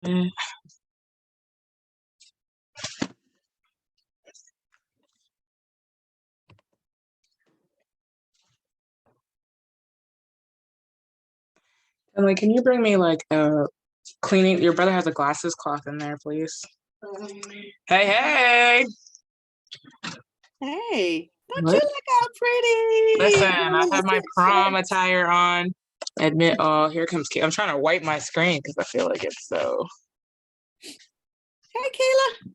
Mm. Emily, can you bring me like a cleaning? Your brother has a glasses cloth in there, please. Hey, hey. Hey, don't What? you look how pretty? Listen, I have my prom attire on. Admit, oh, here comes Kayla. I'm trying to wipe my screen because I feel like it's so. Hey, Kayla.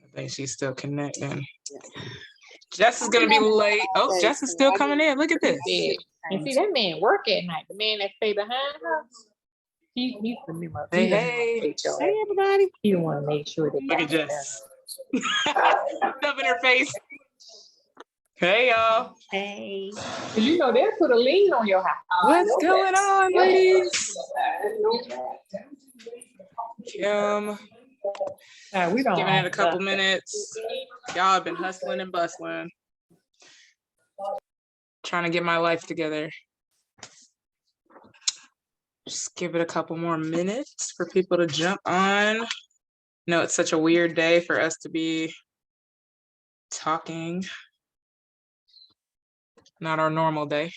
I think she's still connecting. Jess is gonna be late. Oh, Jess is still coming in. Look at this. And see, that man work at night. The man that stay behind her, he's the new mother. Hey, hey. Hey, everybody. He want to make sure that. Look at Jess. Stuff in her face. Hey, y'all. Hey. You know, they'll put a lien on your house. What's going on, ladies? Kim. We don't Giving it a couple minutes. Y'all have been hustling and bustling. Trying to get my life together. Just give it a couple more minutes for people to jump on. No, it's such a weird day for us to be talking. Not our normal day.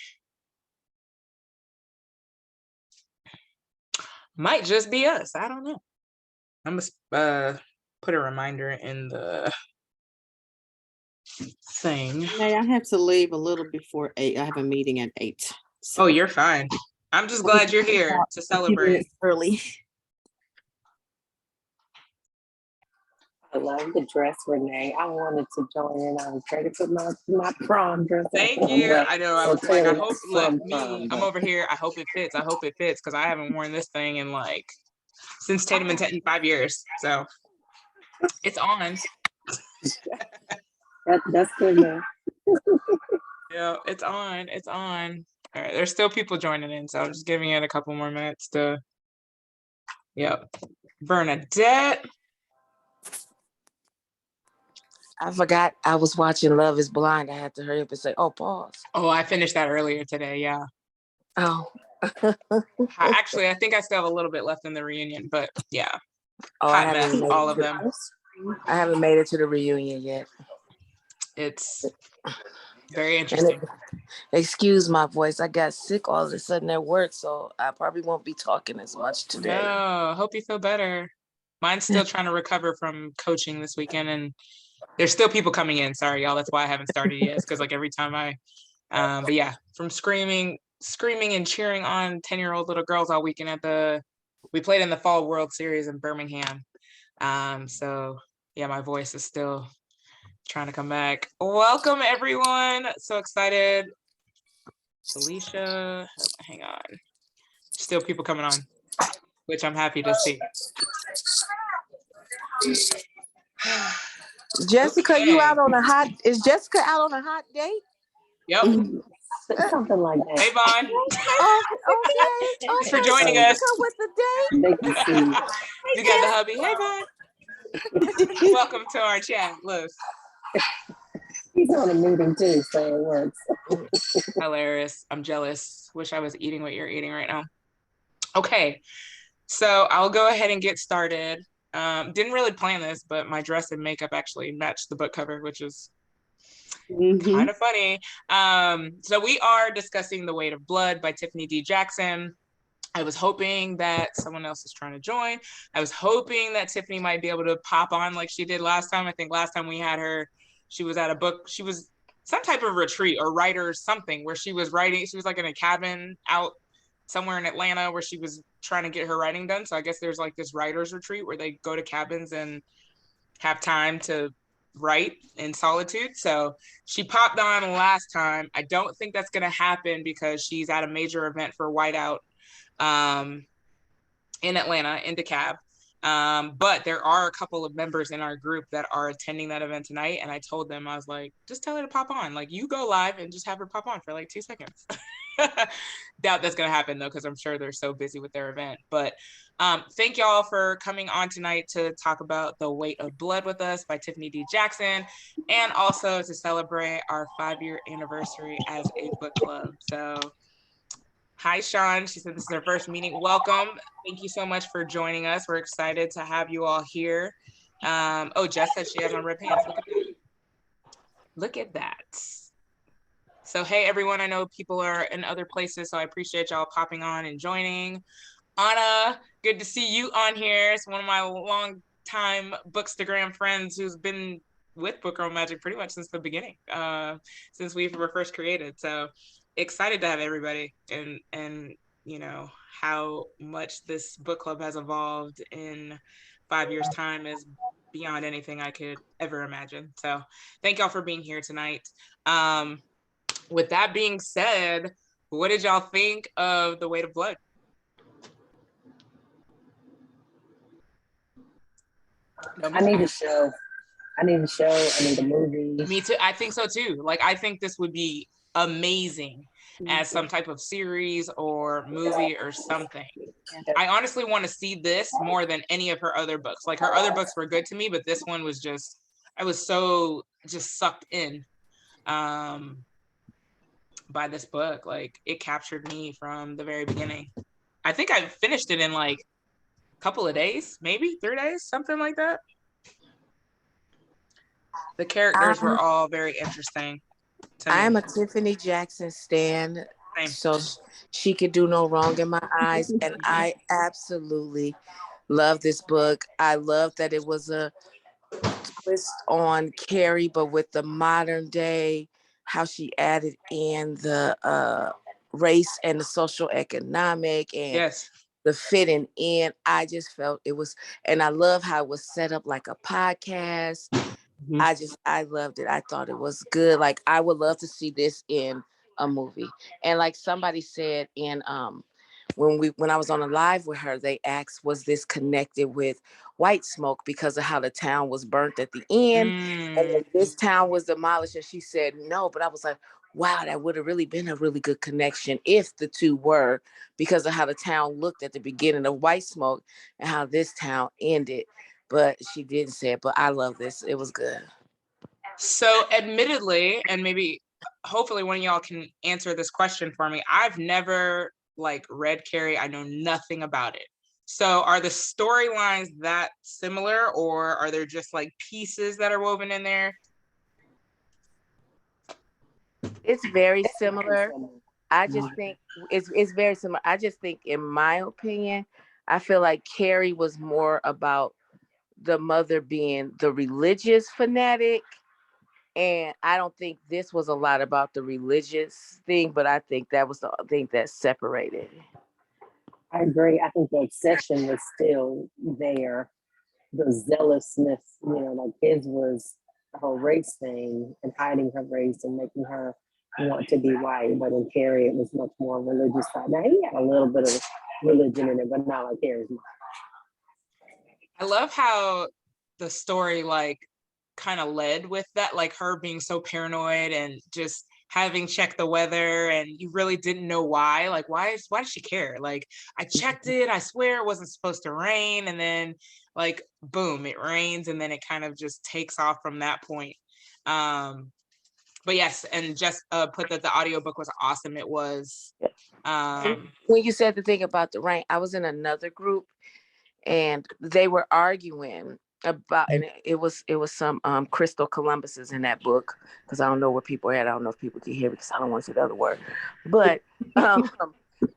Might just be us. I don't know. I'm gonna put a reminder in the thing. Hey, I have to leave a little before 8. I have a meeting at 8. So. Oh, you're fine. I'm just glad you're here to celebrate. Early. I love the dress, Renee. I wanted to join in. I was ready for my prom dress. Thank you. I know. I was like, I hope. Look, me. I'm over here. I hope it fits. I hope it fits because I haven't worn this thing in like since Tatum and Tet in 5 years. So it's on. That's good, man. Yeah, it's on. It's on. All right. There's still people joining in, so I'm just giving it a couple more minutes to. Yep. Bernadette. I forgot I was watching Love is Blind. I had to hurry up and say, oh, pause. Oh, I finished that earlier today. Yeah. Oh. Actually, I think I still have a little bit left in the reunion, but yeah. Oh, Hot mess, all of them. I haven't made it to the reunion yet. It's very interesting. Excuse my voice. I got sick all of a sudden at work, so I probably won't be talking as much today. No, hope you feel better. Mine's still trying to recover from coaching this weekend, and there's still people coming in. Sorry, y'all. That's why I haven't started yet. Because like every time but yeah, from screaming and cheering on 10-year-old little girls all weekend we played in the Fall World Series in Birmingham. So yeah, my voice is still trying to come back. Welcome everyone. So excited. Alicia, hang on. Still people coming on, which I'm happy to see. Jessica, okay. You out on a hot? Is Jessica out on a hot date? Yep. Something like that. Hey, Vaughn. Okay. Thanks for joining us. With the date. You got the hubby. Hey, Vaughn. Welcome to our chat. Look. He's on a meeting too, so it works. Hilarious. I'm jealous. Wish I was eating what you're eating right now. Okay. So I'll go ahead and get started. Didn't really plan this, but my dress and makeup actually matched the book cover, which is kind of funny. So we are discussing The Weight of Blood by Tiffany D. Jackson. I was hoping that someone else is trying to join. I was hoping that Tiffany might be able to pop on like she did last time. I think last time we had her, she was at a book. She was some type of retreat or writer or something where she was writing. She was like in a cabin out somewhere in Atlanta where she was trying to get her writing done. So I guess there's like this writer's retreat where they go to cabins and have time to write in solitude. So she popped on last time. I don't think that's going to happen because she's at a major event for Whiteout in Atlanta, in DeKalb. But there are a couple of members in our group that are attending that event tonight. And I told them, I was like, just tell her to pop on. Like, you go live and just have her pop on for like 2 seconds. Doubt that's going to happen though, because I'm sure they're so busy with their event. But thank y'all for coming on tonight to talk about The Weight of Blood with us by Tiffany D. Jackson, and also to celebrate our 5-year anniversary as a book club. So Hi, Sean. She said this is her first meeting. Welcome. Thank you so much for joining us. We're excited to have you all here. Oh, Jess said she has on red pants. Look at that. Look at that. So, hey, everyone. I know people are in other places, so I appreciate y'all popping on and joining. Anna, good to see you on here. It's one of my long time Bookstagram friends who's been with Book Room Magic pretty much since the beginning, since we were first created. So excited to have everybody and you know how much this book club has evolved in 5 years time is beyond anything I could ever imagine. So thank y'all for being here tonight. With that being said, what did y'all think of The Weight of Blood? I need a show. I need a show. I need a movie. Me too. I think so too. Like, I think this would be amazing as some type of series or movie or something. I honestly want to see this more than any of her other books. Like, her other books were good to me, but this one was just, I was so just sucked in by this book. Like, it captured me from the very beginning. I think I finished it in like a couple of days, maybe 3 days, something like that. The characters were all very interesting to me. I'm a Tiffany Jackson stan, Same. so she could do no wrong in my eyes, and I absolutely love this book. I love that it was a twist on Carrie, but with the modern day, how she added in the race and the social economic and Yes. the fitting in. I just felt it was, and I love how it was set up like a podcast. I loved it. I thought it was good. Like, I would love to see this in a movie. And like somebody said in when I was on a live with her, they asked, was this connected with White Smoke because of how the town was burnt at the end? And then this town was demolished. And she said no. But I was like, wow, that would have really been a really good connection if the two were, because of how the town looked at the beginning of White Smoke and how this town ended. But she didn't say it. But I love this. It was good. So admittedly, and maybe hopefully one of y'all can answer this question for me. I've never like read Carrie. I know nothing about it. So are the storylines that similar, or are there just like pieces that are woven in there? It's very similar. I just think it's very similar. I just think, in my opinion, I feel like Carrie was more about the mother being the religious fanatic. And I don't think this was a lot about the religious thing, but I think that was the thing that separated. I agree. I think the obsession was still there. The zealousness, like his was the whole race thing and hiding her race and making her want to be white. But in Carrie, it was much more religious side. Now he had a little bit of religion in it, but not like Carrie's. I love how the story like kind of led with that, like her being so paranoid and just having checked the weather, and you really didn't know why. Like, why does she care? Like, I checked it, I swear it wasn't supposed to rain, and then like boom, it rains, and then it kind of just takes off from that point. But yes, and just put that the audiobook was awesome. It was when you said the thing about the rain, I was in another group and they were arguing about, and it was some Crystal Columbus's in that book, because I don't know where people are at. I don't know if people can hear because I don't want to say the other word, but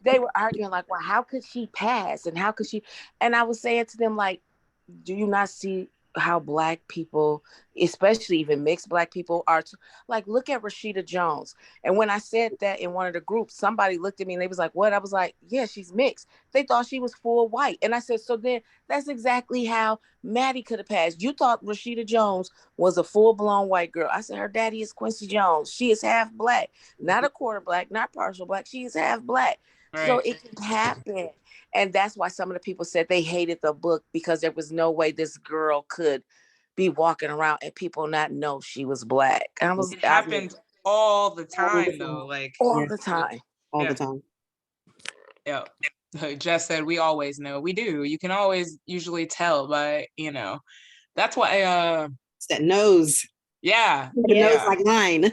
they were arguing like, well, how could she pass and how could she? And I was saying to them, like, do you not see how Black people, especially even mixed Black people, are like, look at Rashida Jones. And when I said that in one of the groups, somebody looked at me and they was like, what? I was like, yeah, she's mixed. They thought she was full white. And I said, so then that's exactly how Maddie could have passed. You thought Rashida Jones was a full-blown white girl. I said, her daddy is Quincy Jones. She is half Black, not a quarter Black, not partial Black. She is half Black. Right. So it can happen. And that's why some of the people said they hated the book, because there was no way this girl could be walking around and people not know she was Black. It happened all the time, though. Like all the time. All the time. Yeah. Jess said, we always know. We do. You can always usually tell by, that's why it's that nose. Yeah. The nose like mine.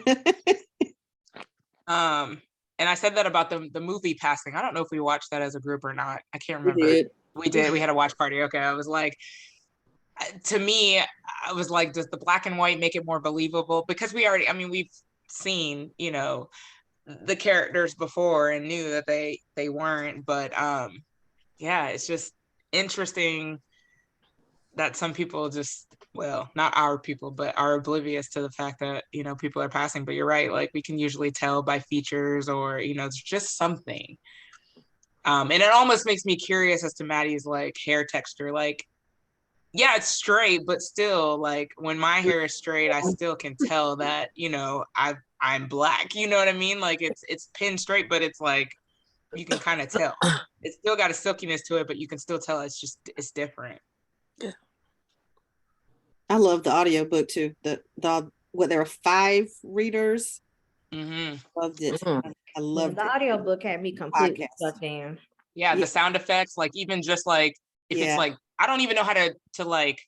and I said that about the movie Passing. I don't know if we watched that as a group or not. I can't We remember. did. We did. We had a watch party. Okay. I was like, to me, I was like, does the black and white make it more believable? Because I mean, we've seen, the characters before and knew that they weren't. But yeah, it's just interesting that some people just, well, not our people, but are oblivious to the fact that, people are passing. But you're right, like we can usually tell by features or, it's just something. And it almost makes me curious as to Maddie's like hair texture. Like, yeah, it's straight, but still, like when my hair is straight, I still can tell that, I'm black. You know what I mean? Like it's pinned straight, but it's like you can kind of tell. It's still got a silkiness to it, but you can still tell it's different. I love the audiobook too. There are 5 readers. Mm-hmm. Loved it. I loved The it. audiobook had me completely Podcast. sucked in. Yeah, Yeah. the sound effects, like even just like if it's Yeah. like I don't even know how to like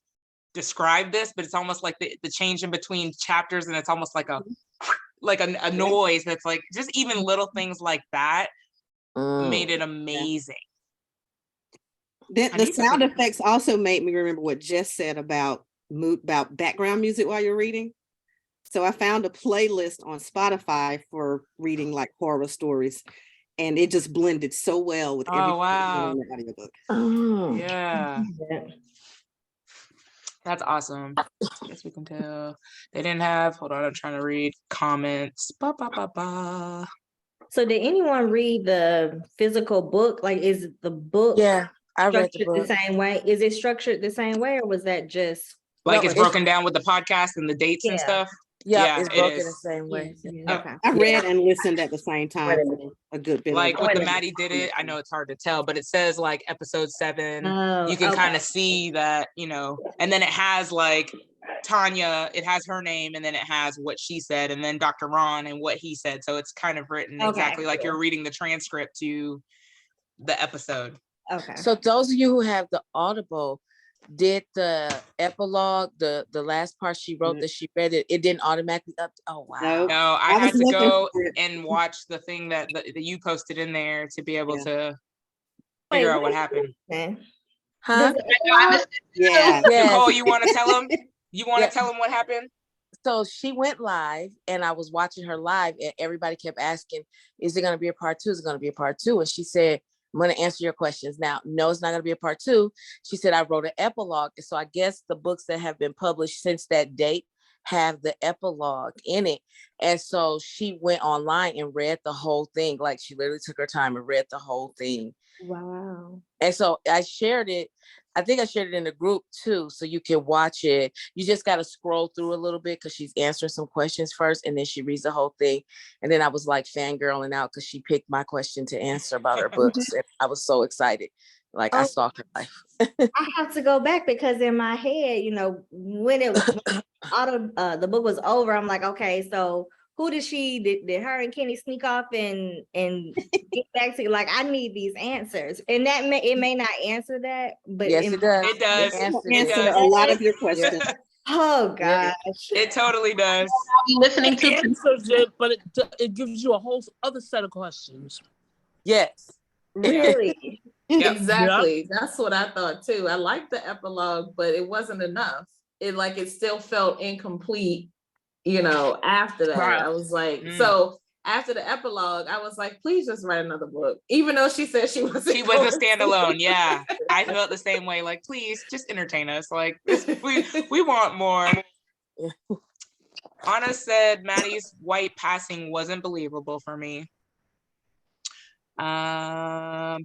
describe this, but it's almost like the change in between chapters, and it's almost like a noise that's like just even little things like that made it amazing. The sound effects also made me remember what Jess said about background music while you're reading. So I found a playlist on Spotify for reading like horror stories, and it just blended so well with everything in the audiobook. Oh, Yeah. That's awesome. I guess we can tell they didn't have. Hold on, I'm trying to read comments. Ba, ba, ba, ba. So did anyone read the physical book? Like, is the book yeah, I read the structured book. the same way? Is it structured the same way, or was that just Like No, it's broken down with the podcast and the dates and Yeah. stuff. Yeah, Yeah, it's it broken is. the same way. Yeah. Okay. I read and listened at the same time for a good bit Like of with it. the Maddie did it, I know it's hard to tell, but it says like episode 7. Oh, You can okay. kind of see that, and then it has like Tanya, it has her name, and then it has what she said, and then Dr. Ron and what he said. So it's kind of written exactly like you're reading the transcript to the episode. Okay. So those of you who have the Audible, did the epilogue, the last part she wrote that she read it didn't automatically up? Oh wow. No, I had to go and watch the thing that you posted in there to be able to figure out what happened. Huh? Yeah. Nicole, you want to tell them? You want to tell them what happened? So she went live and I was watching her live and everybody kept asking, is it going to be a part 2? Is it going to be a part 2? And she said, I'm going to answer your questions. Now, no, it's not going to be a part 2. She said, I wrote an epilogue. So I guess the books that have been published since that date have the epilogue in it. And so she went online and read the whole thing. Like she literally took her time and read the whole thing. Wow. And so I shared it. I think I shared it in the group too, so you can watch it. You just got to scroll through a little bit because she's answering some questions first, and then she reads the whole thing. And then I was like fangirling out because she picked my question to answer about her books, and I was so excited. Like I stalked her life. I have to go back because in my head, when the book was over, I'm like, okay, so who did her and Kenny sneak off and get back to? Like, I need these answers, and it may not answer that, but yes, it does. It does. It answer a lot of your questions. Oh gosh, it totally does. Listening to answers it, but it gives you a whole other set of questions. Yes. really? Yep. Exactly. That's what I thought too. I liked the epilogue, but it wasn't enough. It still felt incomplete, after that. Right. I was like, so after the epilogue, I was like, please just write another book. Even though she said she was a standalone. Yeah. I felt the same way. Like, please just entertain us. Like we want more. Anna said Maddie's white passing wasn't believable for me. Not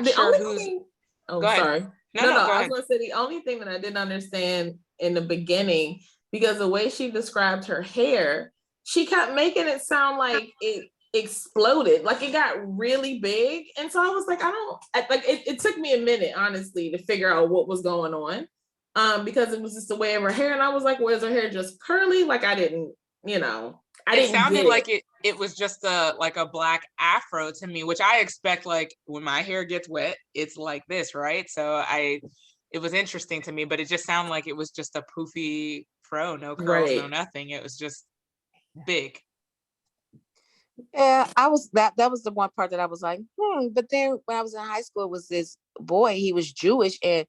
sure who's. Go ahead. Sorry. No, go I ahead. was gonna say the only thing that I didn't understand in the beginning, because the way she described her hair, she kept making it sound like it exploded, like it got really big. And so I was like, it took me a minute, honestly, to figure out what was going on. Because it was just the way of her hair. And I was like, well, is her hair just curly? Like I didn't it sounded like it was just a black afro to me, which I expect, like when my hair gets wet, it's like this, right? So it was interesting to me, but it just sounded like it was just a poofy fro, no curls, no nothing. It was just big. Yeah, I was that was the one part that I was like, But then when I was in high school, it was this boy, he was Jewish and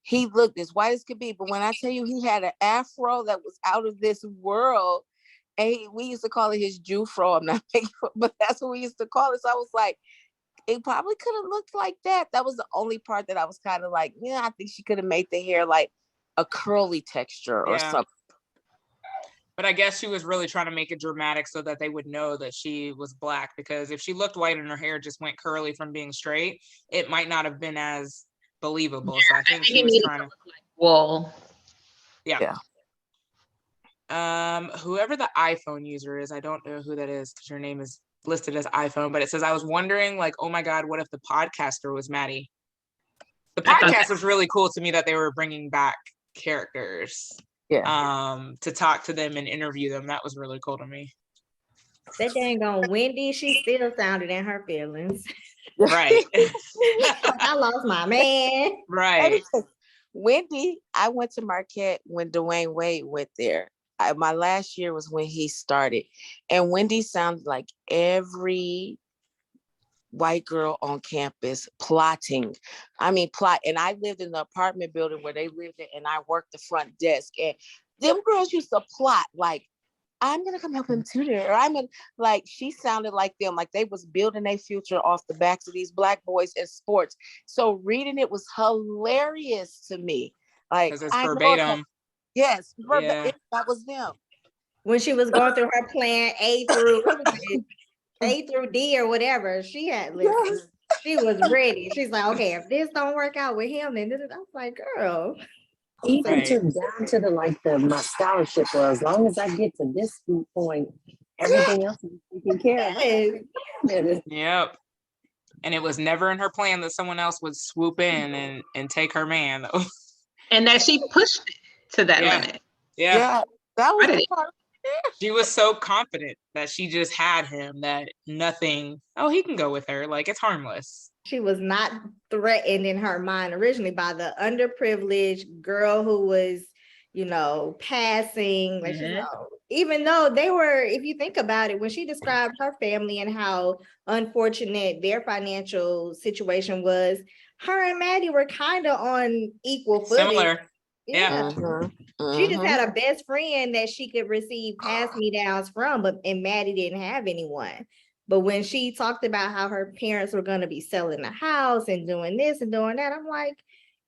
he looked as white as could be. But when I tell you he had an afro that was out of this world, and we used to call it his Jew fro. I'm not making, but that's what we used to call it. So I was like, it probably could have looked like that. That was the only part that I was kind of like, yeah, I think she could have made the hair like a curly texture or Yeah. something. But I guess she was really trying to make it dramatic so that they would know that she was Black, because if she looked white and her hair just went curly from being straight, it might not have been as believable. So I think she was trying to. Wool. Yeah. Whoever the iPhone user is, I don't know who that is because your name is listed as iPhone, but it says, I was wondering, like, oh my God, what if the podcaster was Maddie? The podcast was really cool to me that they were bringing back characters. Yeah. To talk to them and interview them. That was really cool to me. That dang on Wendy, she still sounded in her feelings. Right. I lost my man. Right. Wendy, I went to Marquette when Dwayne Wade went there. My last year was when he started, and Wendy sounded like every white girl on campus plotting. I mean, plot. And I lived in the apartment building where they lived in, and I worked the front desk. And them girls used to plot like, I'm gonna come help him tutor, or I'm gonna, like, she sounded like them, like they was building a future off the backs of these Black boys in sports. So reading it was hilarious to me. Like, because it's I know, verbatim. yes, Yeah. that was them. When she was going through her plan A through A through D or whatever, she had listen. She was ready. She's like, okay, if this don't work out with him, then this is, I was like, girl. Even Right. to down to the like the my scholarship was, as long as I get to this point, everything else is taken care of. Yes. Yep. And it was never in her plan that someone else would swoop in and take her man, though. And that she pushed it to that Yeah. limit. Yeah. That was Right. the part. She was so confident that she just had him that nothing, oh, he can go with her. Like, it's harmless. She was not threatened in her mind originally by the underprivileged girl who was, passing. Like, she's like, oh, even though they were, if you think about it, when she described her family and how unfortunate their financial situation was, her and Maddie were kind of on equal footing. Similar. Yeah. She just had a best friend that she could receive pass-me-downs from, and Maddie didn't have anyone. But when she talked about how her parents were going to be selling the house and doing this and doing that, I'm like,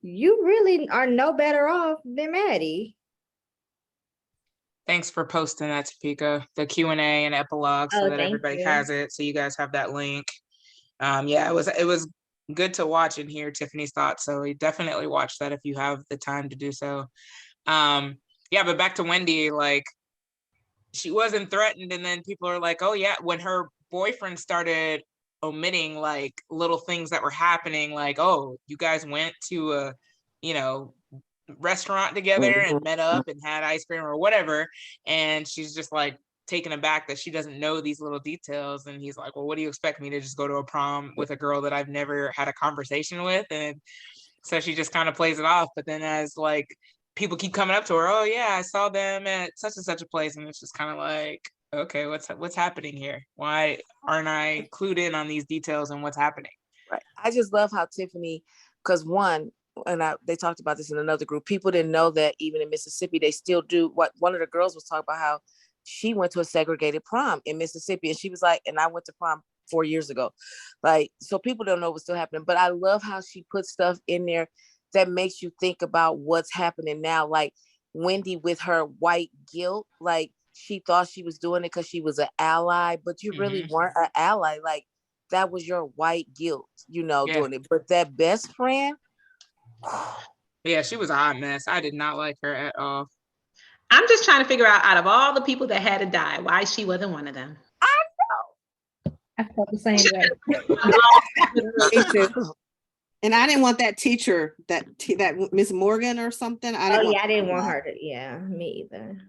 you really are no better off than Maddie. Thanks for posting that, Topeka, the Q&A and epilogue, so that everybody has it. So you guys have that link. Yeah, it was good to watch and hear Tiffany's thoughts. So we definitely watch that if you have the time to do so. Yeah, but back to Wendy, like, she wasn't threatened, and then people are like, oh yeah, when her boyfriend started omitting like little things that were happening, like, oh, you guys went to a restaurant together and met up and had ice cream or whatever, and she's just like taken aback that she doesn't know these little details, and he's like, well, what do you expect me to just go to a prom with a girl that I've never had a conversation with? And so she just kind of plays it off, but then as like people keep coming up to her, oh yeah, I saw them at such and such a place, and it's just kind of like, okay, what's happening here? Why aren't I clued in on these details and what's happening? Right. I just love how Tiffany, because they talked about this in another group, people didn't know that even in Mississippi, they still do what one of the girls was talking about, how she went to a segregated prom in Mississippi. And she was like, and I went to prom 4 years ago. Like, so people don't know what's still happening, but I love how she put stuff in there that makes you think about what's happening now. Like Wendy with her white guilt, like she thought she was doing it because she was an ally, but you really weren't an ally. Like that was your white guilt, doing it. But that best friend, yeah, she was a hot mess. I did not like her at all. I'm just trying to figure out of all the people that had to die, why she wasn't one of them. I know. I felt the same way. And I didn't want that teacher, that Miss Morgan or something. I didn't want her to. Yeah, me either.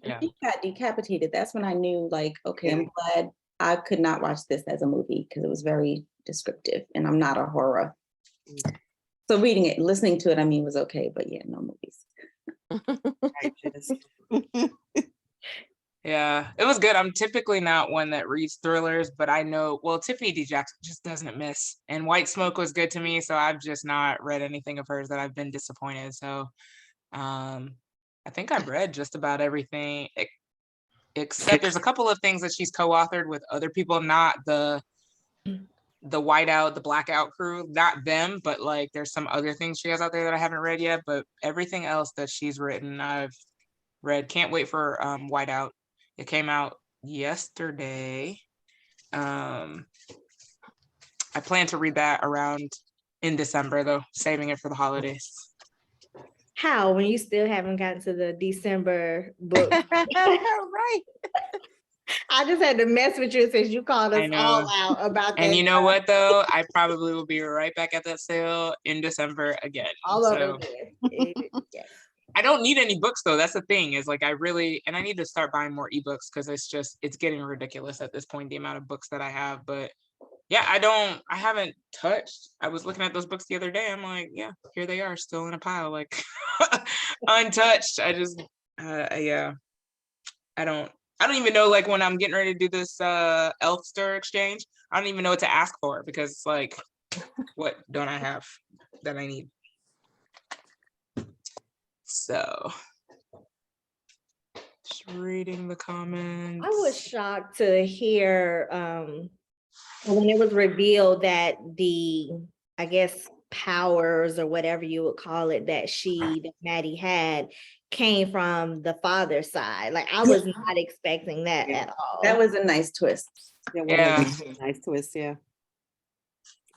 Yeah. He got decapitated. That's when I knew, like, okay, I'm glad I could not watch this as a movie because it was very descriptive, and I'm not a horror. So listening to it, was okay, but yeah, no movies. Yeah, it was good. I'm typically not one that reads thrillers, but I know, well, Tiffany D. Jackson just doesn't miss. And White Smoke was good to me, so I've just not read anything of hers that I've been disappointed. So I think I've read just about everything except there's a couple of things that she's co-authored with other people, not the whiteout, the blackout crew, not them, but like there's some other things she has out there that I haven't read yet. But everything else that she's written, I've read. Can't wait for Whiteout. It came out yesterday. I plan to read that around in December though, saving it for the holidays. How, when you still haven't gotten to the December book? Right. I just had to mess with you since you called I us know. all out about that. And you know what though? I probably will be right back at that sale in December again. All So over again. Yes. I don't need any books though. That's the thing, is like I need to start buying more ebooks because it's getting ridiculous at this point, the amount of books that I have. But yeah, I haven't touched. I was looking at those books the other day. I'm like, yeah, here they are still in a pile, like untouched. Yeah, I don't even know, like when I'm getting ready to do this Elfster exchange, I don't even know what to ask for because it's like, what don't I have that I need? So just reading the comments. I was shocked to hear when it was revealed that I guess powers or whatever you would call it that Maddie had came from the father's side. Like I was not expecting that at all. That was a nice twist. Yeah. Nice twist, yeah.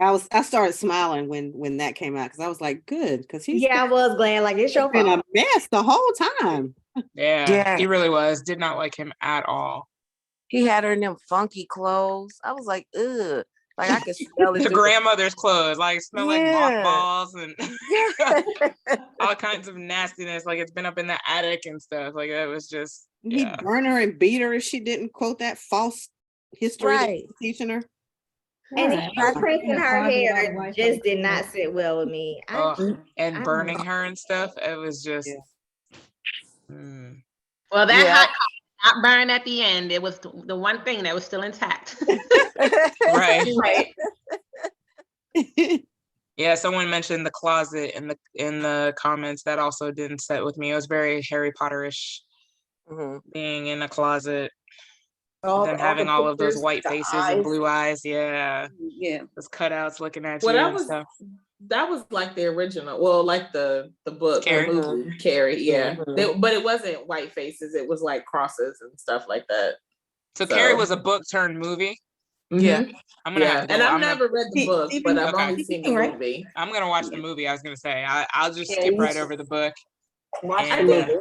I started smiling when that came out because I was like, good, because I was glad. Like it's your been fault. a mess the whole time. Yeah, he really was. Did not like him at all. He had her in them funky clothes. I was like, ugh. Like I could smell it. The grandmother's clothes, like smell like mothballs and all kinds of nastiness. Like it's been up in the attic and stuff. Like it was just. He burned her and beat her if she didn't quote that false history that he was teaching her. And the pressing her hair just did not sit well with me. And burning her and stuff. It was just. Well, that hot burn at the end, it was the one thing that was still intact. Right. Yeah, someone mentioned the closet in the comments. That also didn't sit with me. It was very Harry Potter-ish, being in a closet. Then having all of those white faces and blue eyes. Yeah. Those cutouts looking at you and stuff. That was like the original, well, like the book, Carrie. the movie, Carrie, yeah. But it wasn't white faces, it was like crosses and stuff like that. So Carrie was a book turned movie? Yeah. I'm gonna have to and I've never read the book, but I've only seen the movie. I'm gonna watch the movie. I was gonna say I'll just skip right over the book. Watch the movie.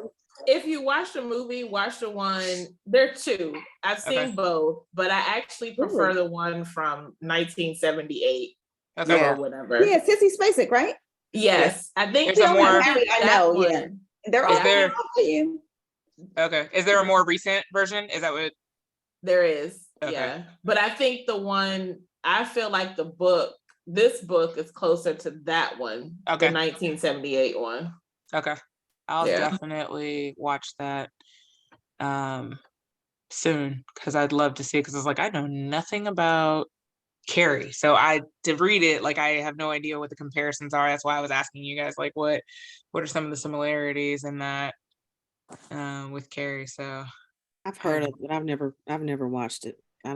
If you watch the movie, watch the one. There are two. I've seen both, but I actually prefer the one from 1978 or whatever. Yeah, Sissy Spacek, right? Yes, I think there's a more. I know. Yeah, they're all there. Okay, is there a more recent version? Is that what? There is. Okay. Yeah, but I think the one I feel like this book is closer to that one, the 1978 one. Okay. I'll definitely watch that soon because I'd love to see it because it's like I know nothing about Carrie. So to read it, like I have no idea what the comparisons are. That's why I was asking you guys like what are some of the similarities in that with Carrie. So I've heard of it, but I've never watched it. I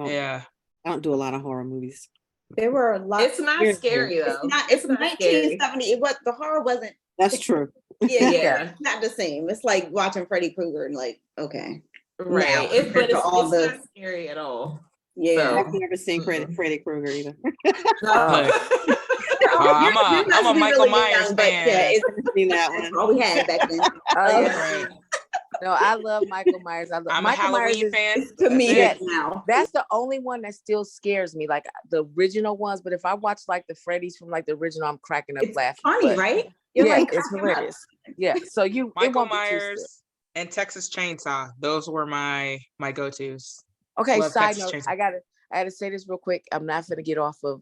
don't do a lot of horror movies. There were a lot. It's not scary though. It's 1970. The horror wasn't. That's true. Yeah. It's not the same. It's like watching Freddy Krueger and like, okay. Right. It's not scary at all. Yeah. So. I've never seen Freddy Krueger either. I'm a Michael Myers fan. Yeah, that's all we had back then. Right. No, I love Michael Myers. I'm Michael a Halloween fan. To me now. That's the only one that still scares me, like the original ones. But if I watch like the Freddy's from like the original, I'm cracking up laughing. Funny, right? It's hilarious. Yeah. So Michael Myers and Texas Chainsaw. Those were my go-tos. Okay. Side note, I gotta say this real quick. I'm not gonna get off of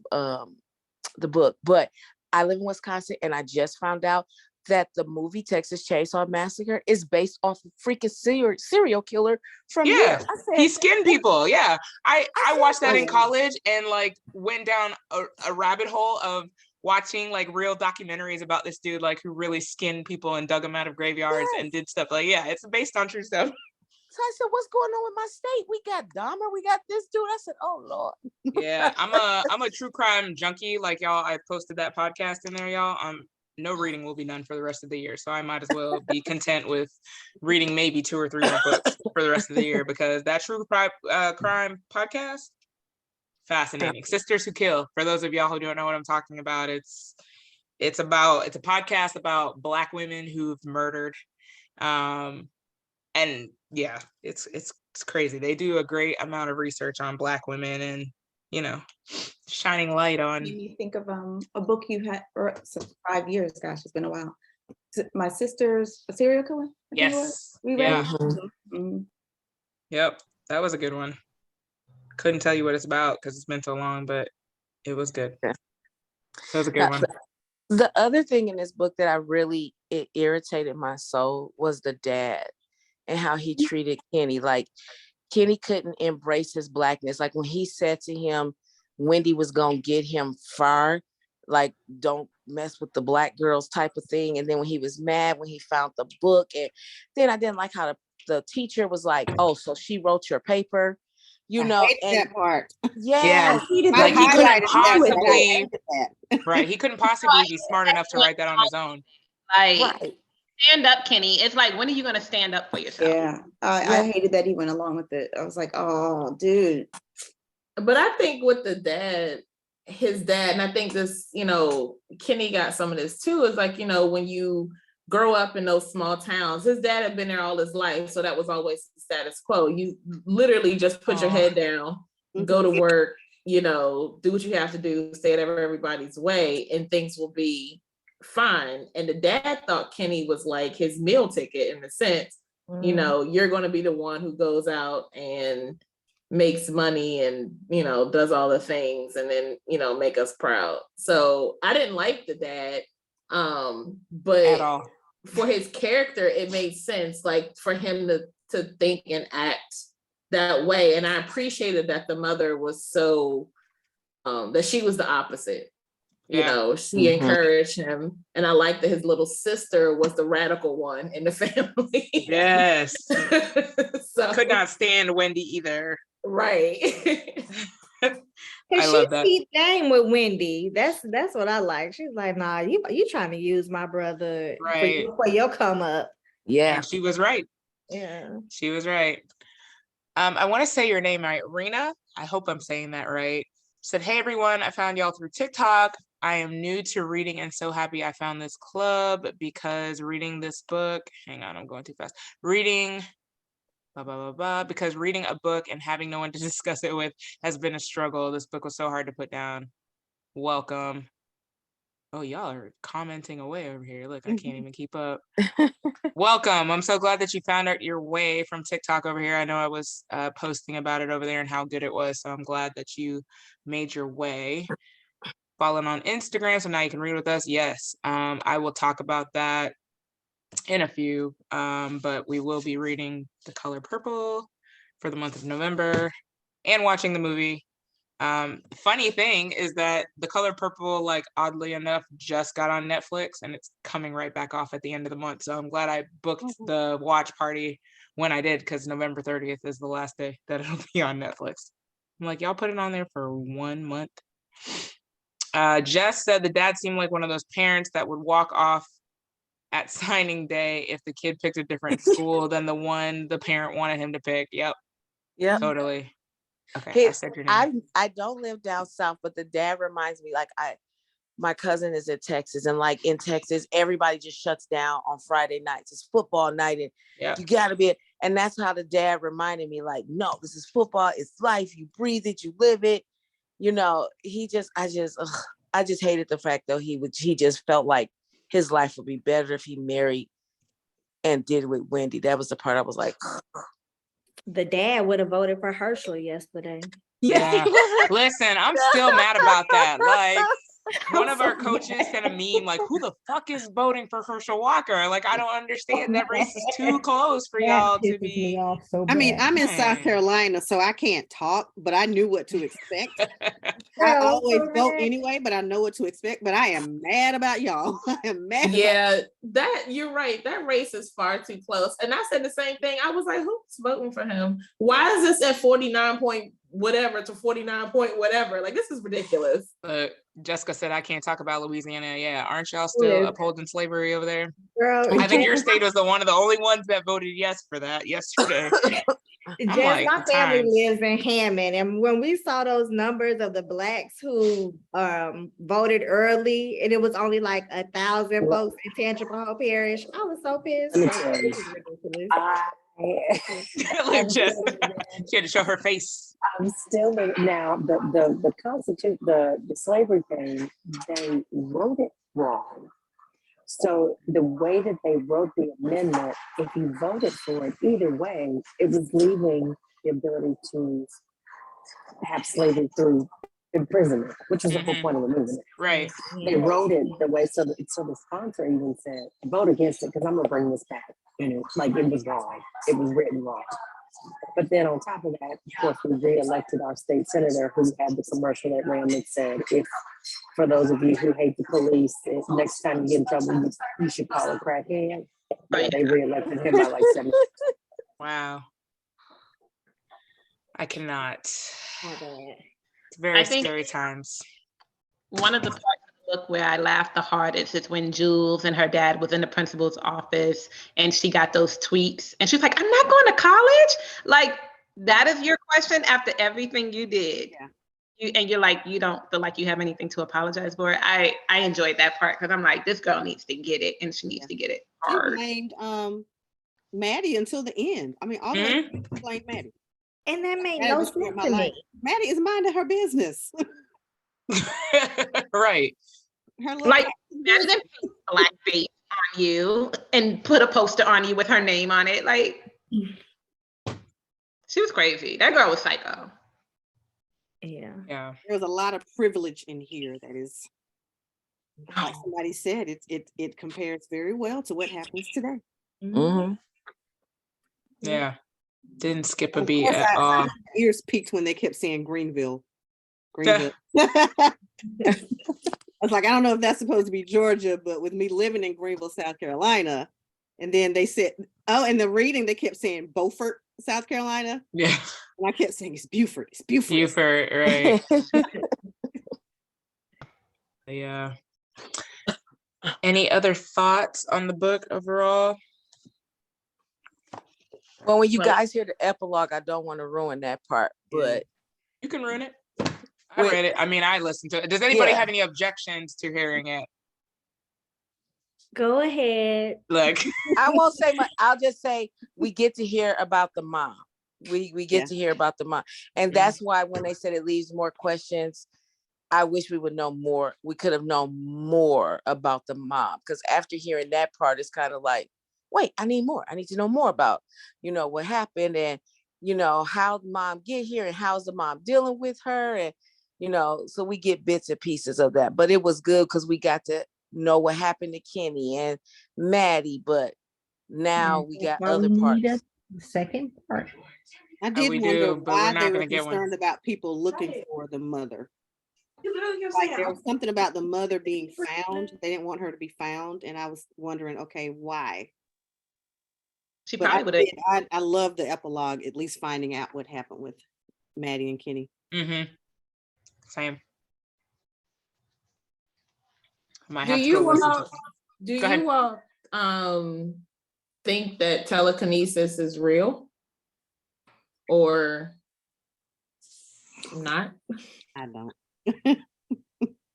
the book, but I live in Wisconsin, and I just found out that the movie Texas Chainsaw Massacre is based off of freaking serial killer from Yeah, here. I he said, skinned people. Yeah, I said, watched that in "What?" college and like went down a rabbit hole of watching like real documentaries about this dude like who really skinned people and dug them out of graveyards Yes. and did stuff like, yeah, it's based on true stuff. So I said, what's going on with my state? We got Dahmer, we got this dude. I said, oh Lord. Yeah, I'm a true crime junkie. Like y'all, I posted that podcast in there, y'all. No reading will be done for the rest of the year, so I might as well be content with reading maybe 2 or 3 more books for the rest of the year because that true crime podcast, fascinating. Sisters Who Kill. For those of y'all who don't know what I'm talking about, it's a podcast about Black women who've murdered. And yeah, it's crazy. They do a great amount of research on Black women and, you know, shining light on. Made me think of a book you had for 5 years. Gosh, it's been a while. My Sister's a Serial Killer. I think it was. Yes. We read Yeah. it. Mhm. Yep. That was a good one. Couldn't tell you what it's about because it's been so long, but it was good. Yeah. That was a good one. The other thing in this book that it irritated my soul was the dad and how he treated Kenny. Like Kenny couldn't embrace his Blackness. Like when he said to him, Wendy was gonna get him far, like don't mess with the Black girls type of thing. And then when he was mad when he found the book, and then I didn't like how the teacher was like, oh, so she wrote your paper, you know, and that part. Yeah, like he couldn't highlighted possibly, that. right? He couldn't possibly be smart enough to write that on his own. Like, right. stand up, Kenny. It's like, when are you going to stand up for yourself? Yeah, I hated that he went along with it. I was like, oh, dude. But I think with his dad, and I think this, Kenny got some of this too, is like, when you grow up in those small towns, his dad had been there all his life. So that was always the status quo. You literally just put your head down, go to work, do what you have to do, stay at everybody's way, and things will be fine. And the dad thought Kenny was like his meal ticket in a sense. You're going to be the one who goes out and makes money and does all the things and then make us proud. So I didn't like the dad, but at all. For his character it made sense, like for him to think and act that way. And I appreciated that the mother was so that she was the opposite. She encouraged him, and I like that his little sister was the radical one in the family. Yes. So could not stand Wendy either. Right. I love that. Keep game with Wendy. That's what I like. She's like, nah, you trying to use my brother right for your come up. Yeah. And she was right. Yeah. She was right. I want to say your name right. Rena, I hope I'm saying that right. Said, hey everyone, I found y'all through TikTok. I am new to reading and so happy I found this club because reading this book, hang on, I'm going too fast. Reading because reading a book and having no one to discuss it with has been a struggle. This book was so hard to put down. Welcome. Oh, y'all are commenting away over here. Look, I can't even keep up. Welcome. I'm so glad that you found out your way from TikTok over here. I know I was posting about it over there and how good it was. So I'm glad that you made your way. Following on Instagram, so now you can read with us. Yes, I will talk about that in a few, but we will be reading The Color Purple for the month of November and watching the movie. Funny thing is that The Color Purple, like oddly enough, just got on Netflix and it's coming right back off at the end of the month. So I'm glad I booked the watch party when I did, because November 30th is the last day that it'll be on Netflix. I'm like, y'all put it on there for 1 month. Jess said the dad seemed like one of those parents that would walk off at signing day if the kid picked a different school than the one the parent wanted him to pick. Yep. Totally. Okay, I said your name. I don't live down south, but the dad reminds me, like my cousin is in Texas, and like in Texas, everybody just shuts down on Friday nights. It's football night, and you gotta be. And that's how the dad reminded me, like, no, this is football. It's life. You breathe it. You live it. I just hated the fact though he just felt like his life would be better if he married and did it with Wendy. That was the part I was like, the dad would have voted for Herschel yesterday. Yeah. Listen, I'm still mad about that. Like, One of our coaches sent a meme like, "Who the fuck is voting for Herschel Walker?" Like, I don't understand. That race is too close for y'all to pisses me be. off so I mean, bad. I'm in South Hmm. Carolina, so I can't talk, but I knew what to expect. I Girl, always so vote bad. anyway, but I know what to expect. But I am mad about y'all. I am mad. about- Yeah, that you're right. That race is far too close. And I said the same thing. I was like, who's voting for him? Why is this at 49 point whatever to 49 point whatever? Like, this is ridiculous. Jessica said, "I can't talk about Louisiana." Yeah, aren't y'all still Yes. upholding slavery over there? Girl, I think your state was one of the only ones that voted yes for that yesterday. I'm Jess, like, my the family times. lives in Hammond, and when we saw those numbers of the blacks who voted early, and it was only like 1,000 folks in Tangipahoa Parish, I was so pissed. Let me Like, tell you. this is ridiculous. Look, just she had to show her face. I'm still now the constitute the slavery thing, they wrote it wrong. So the way that they wrote the amendment, if you voted for it either way, it was leaving the ability to have slavery through imprisonment, which was the whole point of removing it. Right. They wrote it the way so the sponsor even said, vote against it because I'm gonna bring this back. Like it was wrong. It was written wrong. But then on top of that, of course, we re-elected our state senator who had the commercial that ran that said, if for those of you who hate the police, if next time you get in trouble, you should call a crackhead. Yeah, they re-elected him by like 7. Wow. I cannot. My bad. It's very I think- scary times. One of the parts of the book where I laughed the hardest is when Jules and her dad was in the principal's office and she got those tweets and she's like, "I'm not going to college." Like, that is your question after everything you did. Yeah. And you're like, you don't feel like you have anything to apologize for. I enjoyed that part because I'm like, this girl needs to get it and she needs to get it She hard. blamed Maddie until the end. I mean, all the way she blamed Maddie. And that made Maddie no destroyed sense my to life. me. Maddie is minding her business. Right. Her little Like, Maddie didn't paint black bait on you and put a poster on you with her name on it. Like, she was crazy. That girl was psycho. Yeah. Yeah. There's a lot of privilege in here that is, like somebody said, it compares very well to what happens today. Mhm. Yeah. Didn't skip a Of beat course, at all. my ears peaked when they kept saying Greenville. Greenville. I was like, I don't know if that's supposed to be Georgia, but with me living in Greenville, South Carolina, and then they said, oh, in the reading they kept saying Beaufort, South Carolina. Yeah. And I kept saying it's Beaufort. It's Beaufort. Buford, right. Yeah. Any other thoughts on the book overall? Well, when you Well- guys hear the epilogue, I don't want to ruin that part, but You can ruin it. I Wait. read it. I mean, I listened to it. Does anybody Yeah. have any objections to hearing it? Go ahead. Like, I won't say much. I'll just say we get to hear about the mom. We get Yeah. to hear about the mom. And that's why when they said it leaves more questions, I wish we would know more. We could have known more about the mom. Because after hearing that part, it's kind of like, wait, I need more. I need to know more about, what happened and, how mom get here and how's the mom dealing with her. And, so we get bits and pieces of that. But it was good because we got to know what happened to Kenny and Maddie. But now we got That's why other we parts. need a second part. I did we wonder do, but we're why not they were gonna get one. concerned about people looking for the mother. Like there was something about the mother being found. They didn't want her to be found, and I was wondering, okay, why? She But probably would have. I love the epilogue, at least finding out what happened with Maddie and Kenny. mm-hmm. Same. I might Do have to you go listen all, to do Go ahead. you all think that telekinesis is real or not? I don't.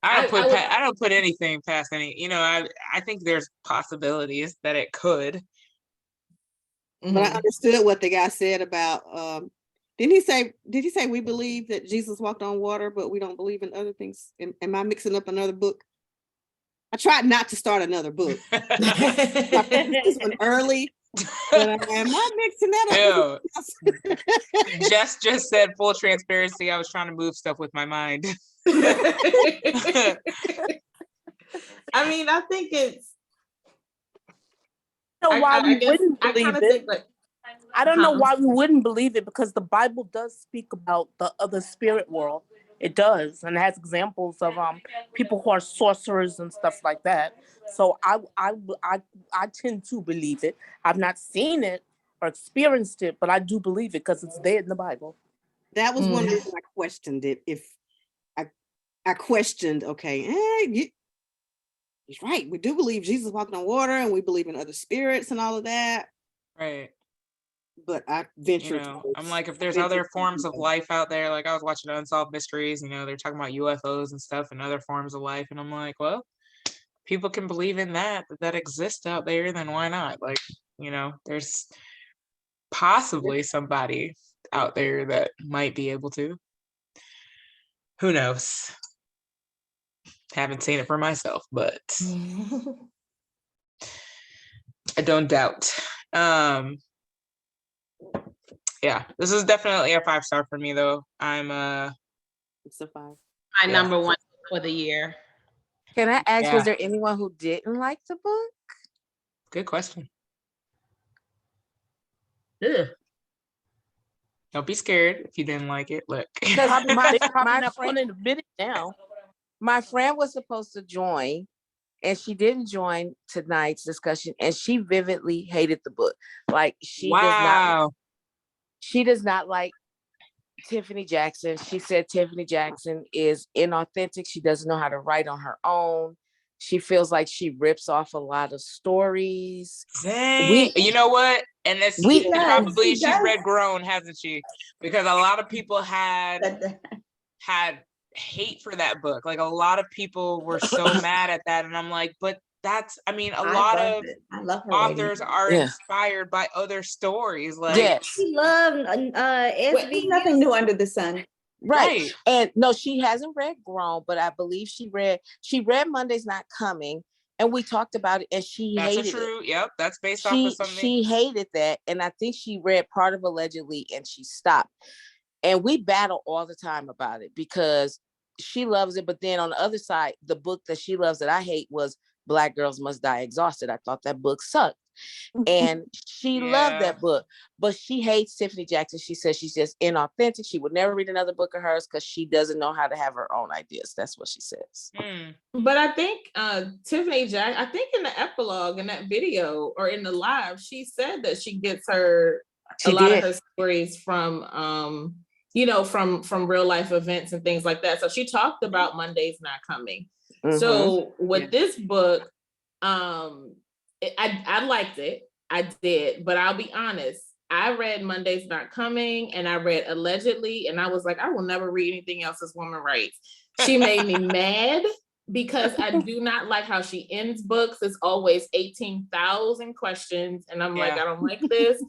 I don't put anything past any, I think there's possibilities that it could. But I understood what the guy said about did he say we believe that Jesus walked on water, but we don't believe in other things? Am I mixing up another book? I tried not to start another book. I finished this one early But I'm not mixing that Ew. Jess just said full transparency. I was trying to move stuff with my mind. I mean, I think it's. Why I we guess wouldn't I believe kind of it. think like. I don't know Huh? why we wouldn't believe it, because the Bible does speak about the other spirit world. It does, and it has examples of people who are sorcerers and stuff like that. So I tend to believe it. I've not seen it or experienced it, but I do believe it because it's there in the Bible. That was one reason I questioned it. If I questioned, okay, he's right. We do believe Jesus walked on water, and we believe in other spirits and all of that. Right. But I ventured. I'm like, if there's other forms of life out there, like I was watching Unsolved Mysteries, they're talking about UFOs and stuff and other forms of life. And I'm like, well, people can believe in that exists out there, then why not? Like, there's possibly somebody out there that might be able to. Who knows? Haven't seen it for myself, but I don't doubt. Yeah, this is definitely a 5-star for me though. It's a 5. My number one for the year. Can I ask, was there anyone who didn't like the book? Good question. Yeah. Don't be scared if you didn't like it. Look. Probably not fun to admit it now. My friend was supposed to join, and she didn't join tonight's discussion, and she vividly hated the book. Like she does not like Tiffany Jackson. She said Tiffany Jackson is inauthentic. She doesn't know how to write on her own. She feels like she rips off a lot of stories. You know what? And this she's read Grown, hasn't she? Because a lot of people had hate for that book. Like a lot of people were so mad at that, and I'm like, but that's, a lot of authors are inspired by other stories. Like, yes, she loved SVU. Nothing new under the sun. Right. And no, she hasn't read Grown, but I believe she read Monday's Not Coming, and we talked about it, and she hated it. Yep, that's based off of something. She hated that, and I think she read part of Allegedly, and she stopped. And we battle all the time about it because she loves it, but then on the other side, the book that she loves that I hate was Black Girls Must Die Exhausted. I thought that book sucked. And she loved that book, but she hates Tiffany Jackson. She says she's just inauthentic. She would never read another book of hers because she doesn't know how to have her own ideas. That's what she says. But I think Tiffany Jackson, I think in the epilogue in that video or in the live, she said that she gets a lot of her stories from from real life events and things like that. So she talked about Monday's Not Coming. So with this book, I liked it. I did, but I'll be honest. I read Monday's Not Coming and I read Allegedly, and I was like, I will never read anything else this woman writes. She made me mad because I do not like how she ends books. It's always 18,000 questions, and I'm like, I don't like this.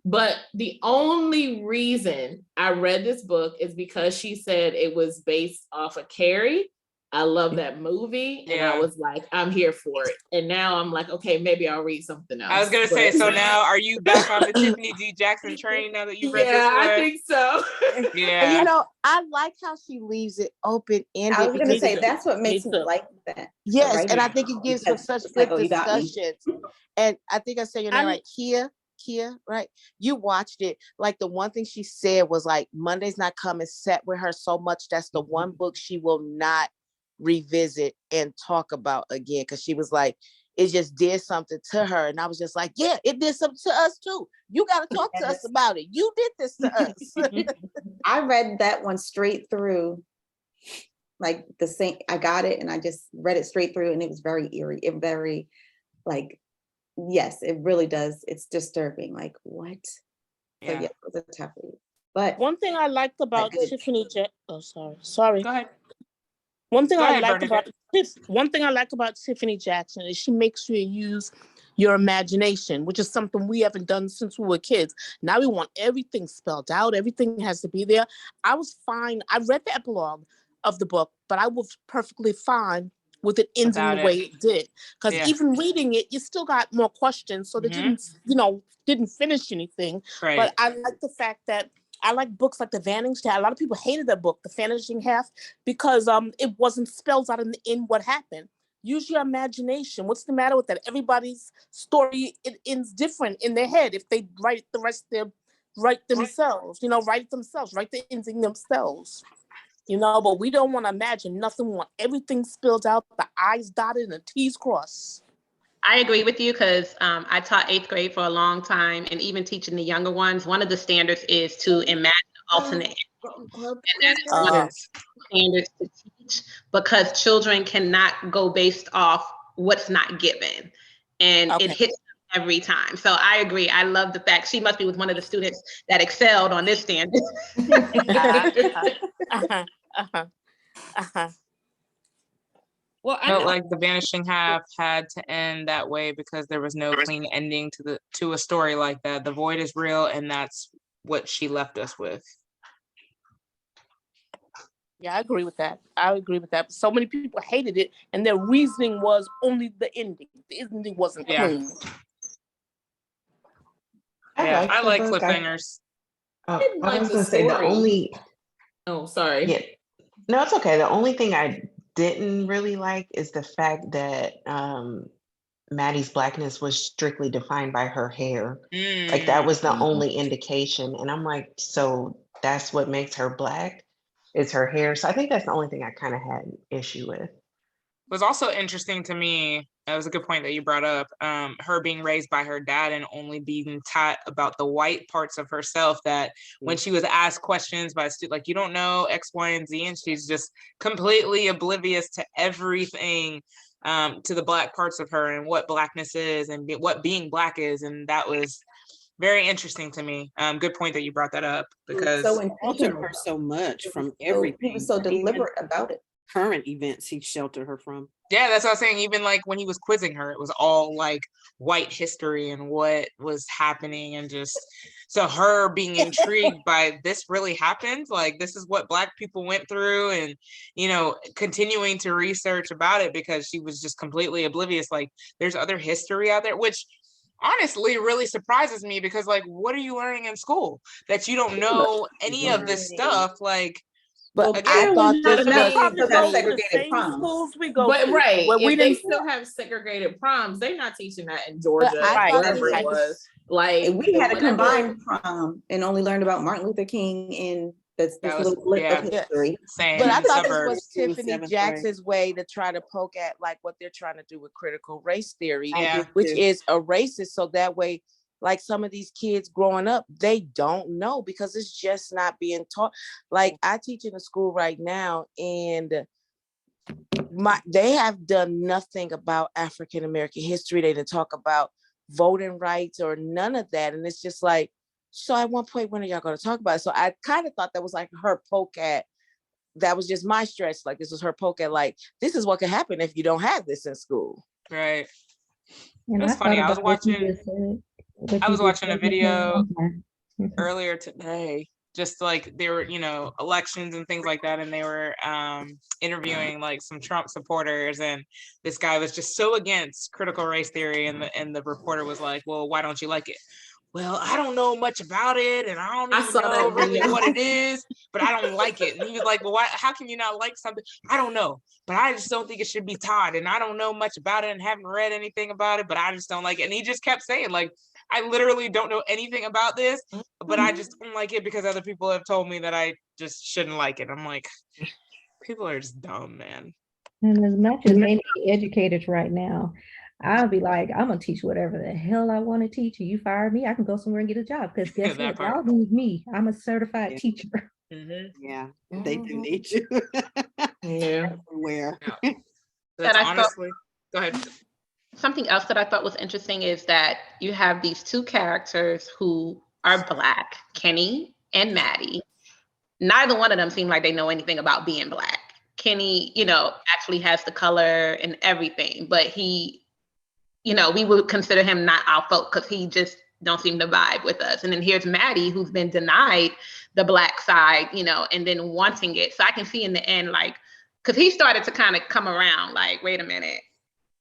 But the only reason I read this book is because she said it was based off of Carrie. I love that movie, and I was like, I'm here for it. And now I'm like, okay, maybe I'll read something else. I was gonna say, so now are you back on the Tiffany D. Jackson train now that you read this one? I think so. And I like how she leaves it open ended. I was gonna say that's what makes me like that. Yes, and I think it gives her such good discussions. And I think I said your name right, Kia, right? You watched it. Like the one thing she said was like Monday's Not Coming set with her so much. That's the one book she will not revisit and talk about again, because she was like, it just did something to her. And I was just like, yeah, it did something to us too. You got to talk to us about it. You did this to us. I read that one straight through, like the same. I got it and I just read it straight through, and it was very eerie. It very, like, yes, it really does. It's disturbing. Like, what? So yeah, it was a tough read. But one thing I liked about Tiffany sorry. Go ahead. One thing I like about Tiffany Jackson is she makes you use your imagination, which is something we haven't done since we were kids. Now we want everything spelled out. Everything has to be there. I was fine. I read the epilogue of the book, but I was perfectly fine with it ending Without the it. way it did. Because Yeah. even reading it, you still got more questions. So they Mhm. didn't finish anything. Right. But I like the fact that I like books like The Vanishing Half. A lot of people hated that book, The Vanishing Half, because it wasn't spelled out in the end what happened. Use your imagination. What's the matter with that? Everybody's story, it ends different in their head if they write the rest of their write themselves, write it themselves, write the ending themselves. But we don't want to imagine nothing. We want everything spilled out, the I's dotted and the T's crossed. I agree with you because I taught 8th grade for a long time, and even teaching the younger ones, one of the standards is to imagine alternate. And that is one of Yes. the standards to teach because children cannot go based off what's not given. And it Okay. hits them every time. So I agree. I love the fact she must be with one of the students that excelled on this standard. Uh-huh. Uh-huh. Uh-huh. Well, I Felt know. like The Vanishing Half had to end that way because there was no clean ending to a story like that. The void is real, and that's what she left us with. Yeah, I agree with that. So many people hated it, and their reasoning was only the ending. The ending wasn't Yeah. clean. Yeah, I the like book. cliffhangers. didn't I like was the gonna say the story. only Oh, sorry. yeah, no, it's okay. The only thing I didn't really like is the fact that Maddie's blackness was strictly defined by her hair. Like that was the Mm. only indication. And I'm like, so that's what makes her black is her hair. So I think that's the only thing I kind of had an issue with. Was also interesting to me. That was a good point that you brought up. Her being raised by her dad and only being taught about the white parts of herself. That when she was asked questions by a student, like you don't know X, Y, and Z, and she's just completely oblivious to everything, to the black parts of her and what blackness is and what being black is, and that was very interesting to me. Good point that you brought that up because So Sheltered intentional. her so much from So everything. he was so Even deliberate about it. current events he sheltered her from. yeah, that's what I was saying. Even like when he was quizzing her, it was all like white history and what was happening, and just so her being intrigued by this really happened. Like this is what Black people went through, and continuing to research about it because she was just completely oblivious. Like there's other history out there, which honestly really surprises me because like what are you learning in school that you don't know any of this stuff? Like. But Again, I thought not this enough was Have to teachers have go to the segregated same proms. schools we go But to. right, Where we if they didn't. still have segregated proms, they're not teaching that in Georgia, I Right. thought wherever this it was- was. Like And we had a whenever- combined prom and only learned about Martin Luther King in this That was- little blip of yeah. history. same. But I in thought this suburbs. was It was Tiffany seventh Jackson's way to try to poke at like what they're trying to do with critical race theory, Yeah. which is a racist. So that way, like some of these kids growing up, they don't know because it's just not being taught. Like I teach in a school right now, and they have done nothing about African American history. They didn't talk about voting rights or none of that. And it's just like, so at one point, when are y'all going to talk about it? So I kind of thought that was like her poke at, that was just my stretch. Like this was her poke at like, this is what could happen if you don't have this in school. Right. And It was funny. I was watching a video earlier today, just like there were, elections and things like that. And they were interviewing like some Trump supporters. And this guy was just so against critical race theory. And the reporter was like, well, why don't you like it? Well, I don't know much about it, and I don't I even saw know that really video. what it is, but I don't like it. And he was like, well, why, how can you not like something? I don't know, but I just don't think it should be taught. And I don't know much about it and haven't read anything about it, but I just don't like it. And he just kept saying, like, I literally don't know anything about this, but I just don't like it because other people have told me that I just shouldn't like it. I'm like, people are just dumb, man. And as much as many educators right now, I'll be like, I'm gonna teach whatever the hell I want to teach. And you fire me, I can go somewhere and get a job. Because guess That what? part. Y'all need me. I'm a certified Yeah. teacher. Yeah, they do need you Yeah. everywhere. That's And I thought- honestly, go ahead. Something else that I thought was interesting is that you have these two characters who are Black, Kenny and Maddie. Neither one of them seem like they know anything about being Black. Kenny, actually has the color and everything, but he, we would consider him not our folk because he just don't seem to vibe with us. And then here's Maddie, who's been denied the Black side, and then wanting it. So I can see in the end, like, because he started to kind of come around like, wait a minute,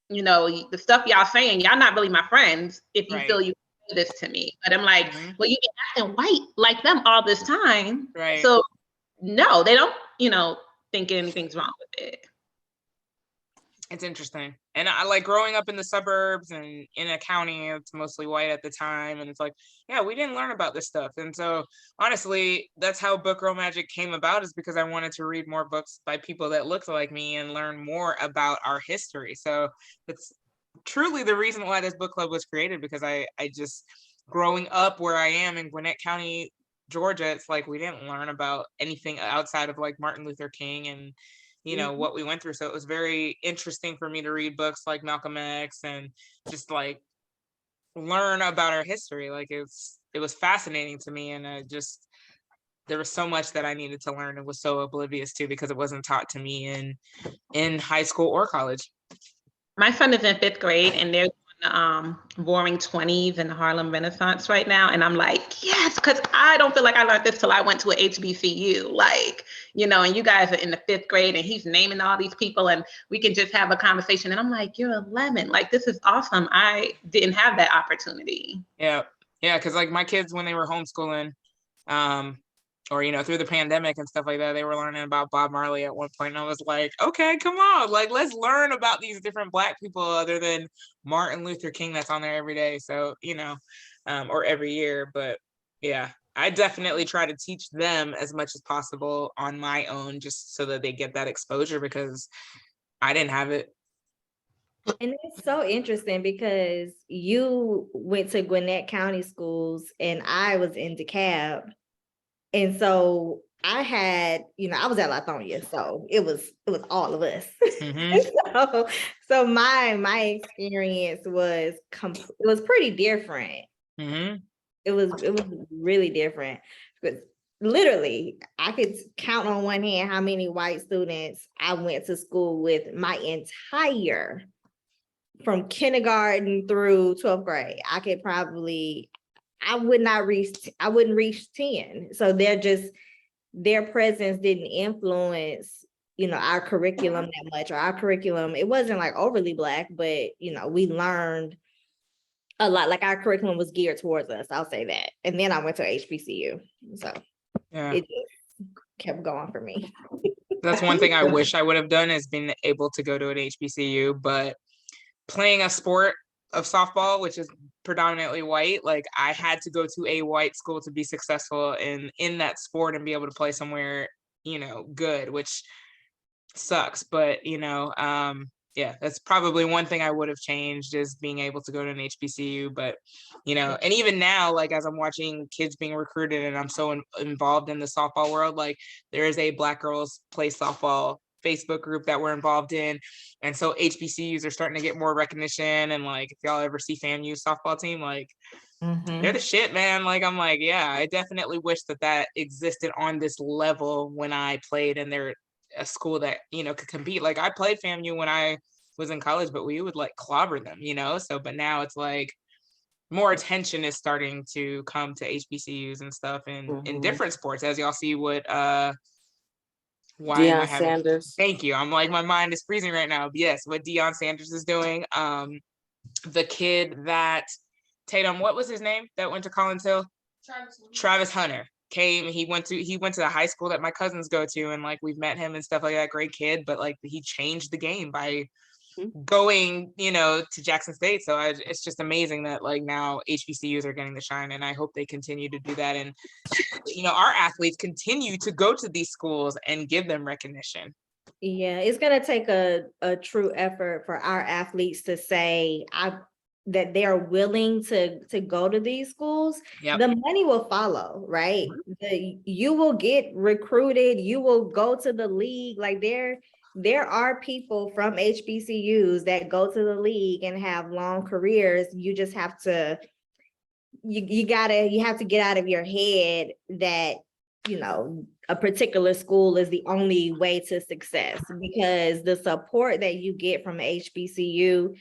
you know, the stuff y'all saying, y'all not really my friends if you feel you do this to me. But I'm like, well, you been acting white like them all this time. Right. So no, they don't, you know, think anything's wrong with it. It's interesting. And I like growing up in the suburbs and in a county, it's mostly white at the time. And it's like, yeah, we didn't learn about this stuff. And so honestly, that's how Book Girl Magic came about, is because I wanted to read more books by people that looked like me and learn more about our history. So it's truly the reason why this book club was created, because I just, growing up where I am in Gwinnett County, Georgia, it's like we didn't learn about anything outside of like Martin Luther King and you know what we went through. So it was very interesting for me to read books like Malcolm X and just like learn about our history. Like it was fascinating to me, and there was so much that I needed to learn and was so oblivious to because it wasn't taught to me in high school or college. My son is in 5th grade, and they're doing Roaring 20s and the Harlem Renaissance right now. And I'm like, yes, because I don't feel like I learned this till I went to an HBCU. Like, you know, and you guys are in the 5th grade and he's naming all these people and we can just have a conversation. And I'm like, you're 11. Like, this is awesome. I didn't have that opportunity. Yeah. Yeah. Cause like my kids, when they were homeschooling, or, you know, through the pandemic and stuff like that, they were learning about Bob Marley at one point. And I was like, okay, come on. Like, let's learn about these different Black people other than Martin Luther King that's on there every day. So, you know, or every year. But yeah, I definitely try to teach them as much as possible on my own, just so that they get that exposure, because I didn't have it. And it's so interesting because you went to Gwinnett County schools and I was in DeKalb. And so I had, you know, I was at Lithonia, so it was all of us. Mm-hmm. so my experience was it was pretty different. Mm-hmm. It was really different. Because literally, I could count on one hand how many white students I went to school with my entire, from kindergarten through 12th grade. I wouldn't reach 10. So their presence didn't influence, you know, our curriculum that much, or our curriculum. It wasn't like overly Black, but, you know, we learned a lot. Like our curriculum was geared towards us. I'll say that. And then I went to HBCU. So it just kept going for me. That's one thing I wish I would have done, is been able to go to an HBCU, but playing a sport of softball, which is predominantly white, like I had to go to a white school to be successful in that sport and be able to play somewhere, you know, good, which sucks. But, you know, yeah, that's probably one thing I would have changed, is being able to go to an HBCU. But, you know, and even now, like as I'm watching kids being recruited and I'm so involved in the softball world, like there is a Black Girls Play Softball Facebook group that we're involved in. And so HBCUs are starting to get more recognition. And like, if y'all ever see FAMU's softball team, like they're the shit, man. Like, I'm like, yeah, I definitely wish that existed on this level when I played, and they're a school that, you know, could compete. Like I played FAMU when I was in college, but we would like clobber them, you know? So, but now it's like more attention is starting to come to HBCUs and stuff in different sports, as y'all see what, Deion Sanders. Thank you. I'm like, my mind is freezing right now. Yes, what Deion Sanders is doing. The kid that Tatum, what was his name that went to Collins Hill? Travis Hunter came. He went to the high school that my cousins go to, and like we've met him and stuff like that. Great kid, but like he changed the game by going, you know, to Jackson State. So it's just amazing that like now HBCUs are getting the shine, and I hope they continue to do that. And you know, our athletes continue to go to these schools and give them recognition. Yeah, it's gonna take a true effort for our athletes to say that they're willing to go to these schools. Yep. The money will follow, right? You will get recruited, you will go to the league. Like there are people from HBCUs that go to the league and have long careers. You just have to, you have to get out of your head that, you know, a particular school is the only way to success, because the support that you get from HBCU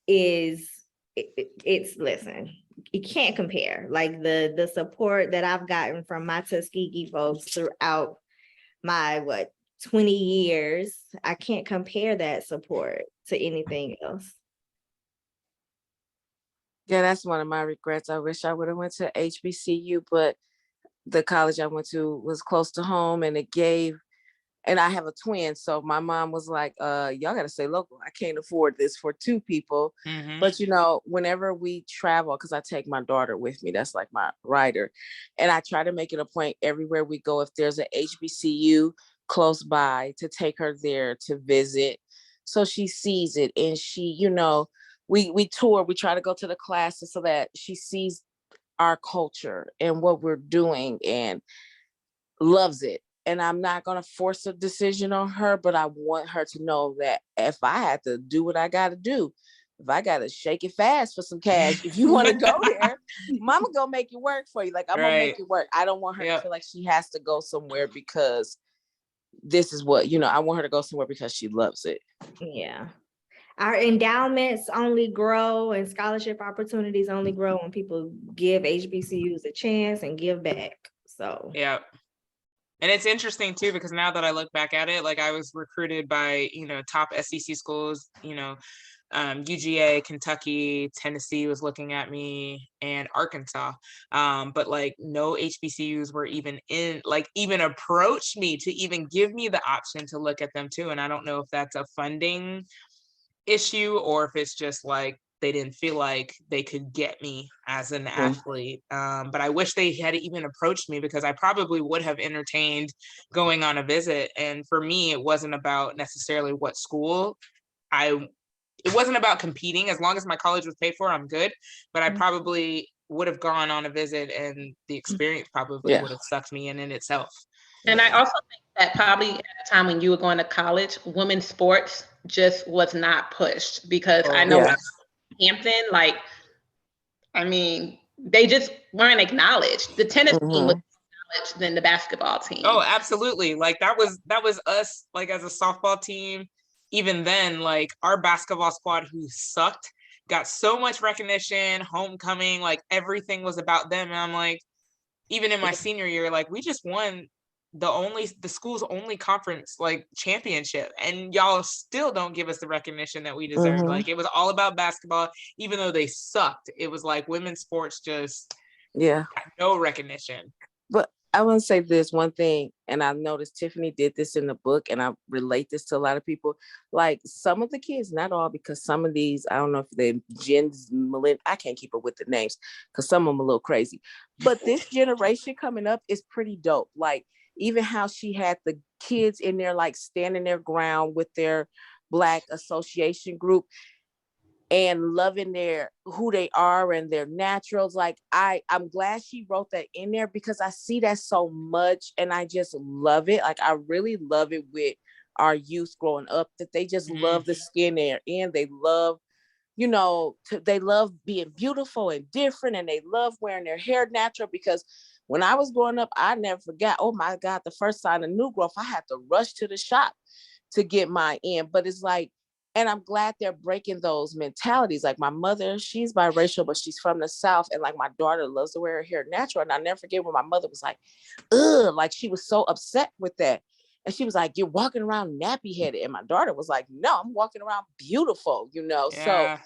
is, listen, you can't compare. Like the support that I've gotten from my Tuskegee folks throughout my 20 years. I can't compare that support to anything else. Yeah, that's one of my regrets. I wish I would have went to HBCU, but the college I went to was close to home, and it gave, and I have a twin. So my mom was like, y'all gotta stay local. I can't afford this for two people. Mhm. But you know, whenever we travel, because I take my daughter with me, that's like my rider. And I try to make it a point everywhere we go, if there's a HBCU close by, to take her there to visit. So she sees it, and she, you know, we tour, we try to go to the classes so that she sees our culture and what we're doing and loves it. And I'm not going to force a decision on her, but I want her to know that if I had to do what I got to do, if I got to shake it fast for some cash, if you want to go there, mama gonna make it work for you. Like, I'm gonna make Right. it work. I don't want her to Yep. feel like she has to go somewhere because this is what, you know, I want her to go somewhere because she loves it. Yeah. Our endowments only grow and scholarship opportunities only grow when people give HBCUs a chance and give back. So Yeah. And it's interesting too, because now that I look back at it, like I was recruited by, you know, top SEC schools, you know, UGA, Kentucky, Tennessee was looking at me, and Arkansas. But like no HBCUs were even even approached me to even give me the option to look at them too. And I don't know if that's a funding issue or if it's just like they didn't feel like they could get me as an athlete. But I wish they had even approached me, because I probably would have entertained going on a visit. And for me, it wasn't about necessarily what school. It wasn't about competing. As long as my college was paid for, I'm good. But I probably would have gone on a visit, and the experience probably would have sucked me in itself. And I also think that probably at the time when you were going to college, women's sports just was not pushed, because I know when I was in Hampton, like, I mean, they just weren't acknowledged. The tennis team was acknowledged than the basketball team. Oh, absolutely. Like that was us, like as a softball team. Even then, like our basketball squad, who sucked, got so much recognition, homecoming, like everything was about them. And I'm like, even in my senior year, like we just won the school's only conference like championship, and y'all still don't give us the recognition that we deserve. Like it was all about basketball, even though they sucked. It was like women's sports just got no recognition. But I want to say this one thing, and I noticed Tiffany did this in the book, and I relate this to a lot of people. Like some of the kids, not all, because some of these, I don't know if they're gens, I can't keep up with the names because some of them are a little crazy. But this generation coming up is pretty dope. Like even how she had the kids in there, like standing their ground with their Black association group and loving their who they are and their naturals. Like I'm glad she wrote that in there, because I see that so much and I just love it. Like I really love it with our youth growing up, that they just love the skin they're in. They love, you know, they love being beautiful and different, and they love wearing their hair natural. Because when I was growing up, I never forgot, oh my God, the first sign of new growth, I had to rush to the shop to get mine in. But it's like, and I'm glad they're breaking those mentalities. Like my mother, she's biracial, but she's from the South. And like my daughter loves to wear her hair natural. And I never forget when my mother was like, ugh, like she was so upset with that. And she was like, you're walking around nappy headed. And my daughter was like, no, I'm walking around beautiful, you know? So